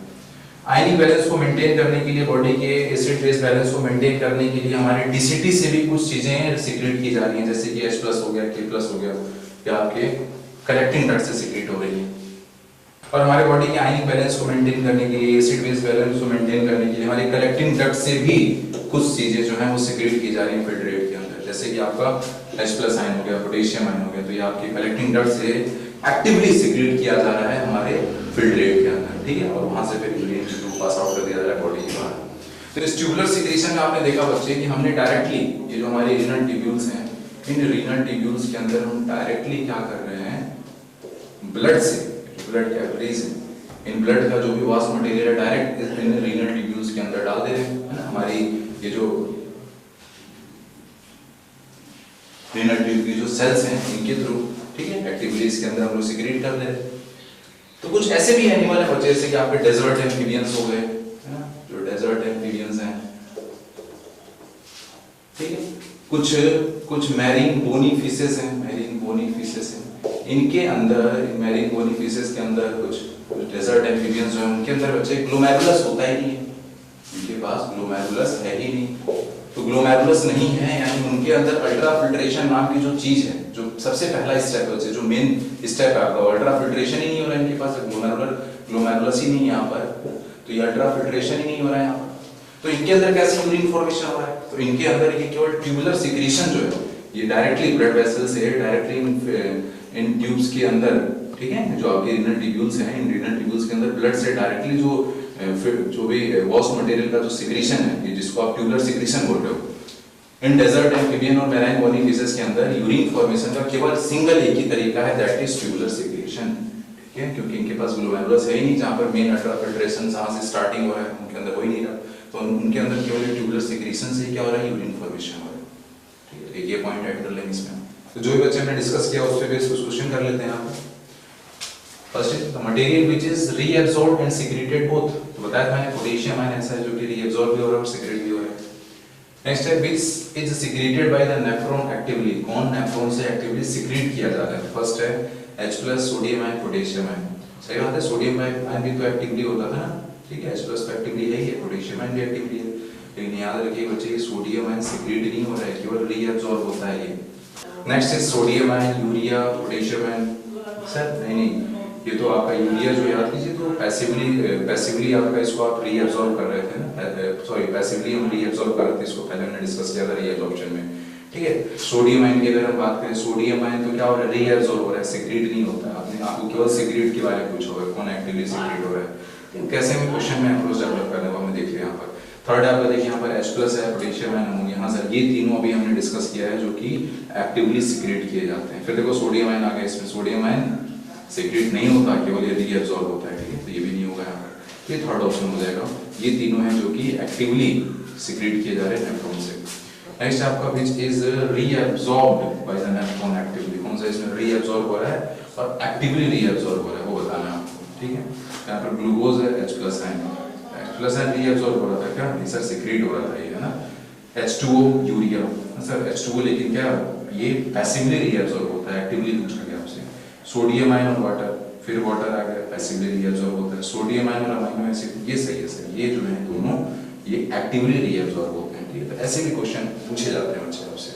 S1: आयनिक बैलेंस को मेंटेन करने के लिए, बॉडी के एसिड बेस बैलेंस को मेंटेन करने के लिए हमारे डीसीटी से भी कुछ चीजें सिक्रेट की जा रही हैं, जैसे कि H+ हो गया, K+ हो गया, या आपके कलेक्टिंग डक्ट से सिक्रेट हो रही है। और हमारे बॉडी के आयनिक बैलेंस को मेंटेन करने के लिए, एसिड बेस बैलेंस को मेंटेन करने के लिए हमारे कलेक्टिंग डक्ट से भी कुछ चीजें जो हैं वो सिक्रेट की जा रही हैं फिल्ट्रेट के अंदर, जैसे कि आपका H+ आयन हो गया, पोटेशियम आयन हो गया, तो ये आपके कलेक्टिंग डक्ट से एक्टिवली सिक्रेट किया जा रहा है हमारे फिल्ट्रेट के अंदर। ठीक है, और वहां से फिर यूरिन टू पास आउट कर दिया जा रहा है बॉडी के बाहर। तो इस ट्यूबुलर सिक्रेशन में आपने देखा बच्चे कि हमने डायरेक्टली ये जो हमारे रीनल ट्यूब्यूल्स हैं इन रीनल ट्यूब्यूल्स के अंदर हम डायरेक्टली क्या कर रहे हैं, ब्लड से, ब्लड कैपिलरीज है, इन ब्लड का जो भी वास्ट मटेरियल है डायरेक्ट इन रीनल ट्यूब्यूल्स के अंदर डाल दे रहे हैं। हमारी ये जो रीनल ट्यूब की जो सेल्स हैं इनके थ्रू, ठीक है, एक्टिवली इसके अंदर हम लोग सिक्रेट कर दे रहे हैं। तो कुछ ऐसे भी एनिमल है बच्चे जैसे कि आपके डेजर्ट एम्फीबियंस हो गए, है ना, जो डेजर्ट एम्फीबियंस हैं। ठीक है, कुछ मैरीन बोनी फिशेस हैं, मैरीन बोनी फिशेस हैं, इनके अंदर, मैरीन बोनी फिशेस के अंदर कुछ डेजर्ट एम्फीबियंस जो हैं उनके अंदर बच्चे ग्लोमेरुलस होता ही नहीं है, उनके पास ग्लोमेरुलस है ही नहीं। तो ग्लोमेरुलस नहीं है यानी उनके अंदर अल्ट्रा फिल्ट्रेशन नाम की जो चीज है, जो सबसे पहला स्टेप है, जो मेन स्टेप है आपका, अल्ट्रा फिल्ट्रेशन ही नहीं हो रहा है इनके पास, ग्लोमेरुलस ही नहीं है यहाँ पर, तो ये अल्ट्रा फिल्ट्रेशन ही नहीं हो रहा है यहाँ पर। तो इनके अंदर कैसे यूरिन फॉर्मेशन हो रहा है, तो इनके अंदर ये केवल ट्यूबुलर सिक्रीशन जो है ये डायरेक्टली ब्लड वेसल से डायरेक्टली इन ट्यूब्स के अंदर, ठीक है, जो आपके रीनल ट्यूब्यूल्स हैं इन रीनल ट्यूब्यूल्स के अंदर ब्लड से डायरेक्टली जो भी वॉस्ट मटेरियल का जो सिक्रीशन है, जिसको आप ट्यूबुलर सिक्रीशन बोल रहे हो, इन डेजर्ट एम्फीबियन और मैराइन बोनी फिशेस के अंदर यूरिन फॉर्मेशन का केवल सिंगल एक ही तरीका है, दैट इज ट्यूबुलर सिक्रीशन। ठीक है, क्योंकि इनके पास ग्लोमेरुलस है ही नहीं, जहां पर मेन अल्ट्रा फिल्ट्रेशन जहां से स्टार्टिंग हो रहा है उनके अंदर हो ही नहीं रहा, तो उनके अंदर केवल ट्यूबुलर सिक्रीशन से क्या हो रहा है, यूरिन फॉर्मेशन हो रहा है। ठीक है, ये पॉइंट ऐड कर लेंगे इसमें। तो जो भी बच्चे हमने डिस्कस किया उस पे बेस कुछ क्वेश्चन कर लेते हैं यहाँ पर। First is the material which is reabsorbed and secreted both, तो बताया मैंने पोटेशियम आयन ऐसा है जो कि रीअब्सॉर्ब भी हो रहा है और सिक्रेट भी हो रहा है। नेक्स्ट है which is secreted by the nephron actively, कौन नेफ्रॉन से एक्टिवली सिक्रेट किया जाता है। फर्स्ट है H+ sodium ion, potassium ion. सही बात है, सोडियम आयन भी तो एक्टिवली होता था ना, ठीक है, H+ तो एक्टिवली है ही है, पोटेशियम आयन भी एक्टिवली है। लेकिन याद रखिए बच्चे ये सोडियम आयन सिक्रीट नहीं हो रहा है, केवल रीअब्सॉर्ब होता है ये। Next is sodium ion, urea, potassium ion. Sir नहीं, ये तो आपका यूरिया जो याद कीजिए तो पैसिवली आपका इसको आप रीअब्सॉर्ब कर रहे थे ना, सॉरी पैसिवली हम रीअब्सॉर्ब कर रहे थे, इसको पहले हमने डिस्कस किया था रीअब्सॉर्प्शन में, ठीक है। सोडियम आयन की अगर हम बात करें, सोडियम आयन तो क्या हो रहा है, रीअब्सॉर्ब हो रहा है, सिक्रीट नहीं होता है। आपको केवल सिक्रीट के बारे में पूछा हुआ है, कौन एक्टिवली सिक्रीट हो रहा है, तो कैसे हमें क्वेश्चन में अप्रोच डेवलप करने को हमें देख लिया यहाँ पर। थर्ड आपका देखिए यहाँ पर H+ है, पोटेशियम है, अमोनिया। हाँ सर, ये तीनों अभी हमने डिस्कस किया है जो कि एक्टिवली सिक्रीट किए जाते हैं। फिर देखो सोडियम आयन आ गया, इसमें सोडियम आयन सिक्रीट नहीं होता, केवल ये रीअब्सॉर्ब होता है, ठीक है, तो ये भी नहीं होगा यहाँ पर। ये थर्ड ऑप्शन हो जाएगा। ये तीनों हैं जो कि एक्टिवली सिक्रीट किए जा रहे हैं नेफ्रॉन से। नेक्स्ट आपका which is reabsorbed by the nephron actively, कौन सा इसमें रीअब्सॉर्ब हो रहा है और एक्टिवली रीअब्सॉर्ब हो रहा है वो बताना है आपको, ठीक है। यहाँ पर ग्लूकोज है, H+ है, रीअब्सॉर्ब हो रहा था क्या, नहीं सर सिक्रीट हो रहा था ये, है ना। H2O यूरिया, सर H2O लेकिन क्या ये पैसिवली रीअब्सॉर्ब होता है, एक्टिवली पूछा गया आपसे। सोडियम आयन और वाटर, फिर वाटर आ गया, पैसिवली रीअब्सॉर्ब होता है। सोडियम आयन और अमीनो एसिड, ये सही है सर, ये जो है दोनों ये एक्टिवली रीअब्सॉर्ब होते हैं, ठीक है। तो ऐसे भी क्वेश्चन पूछे जाते हैं बच्चे आपसे।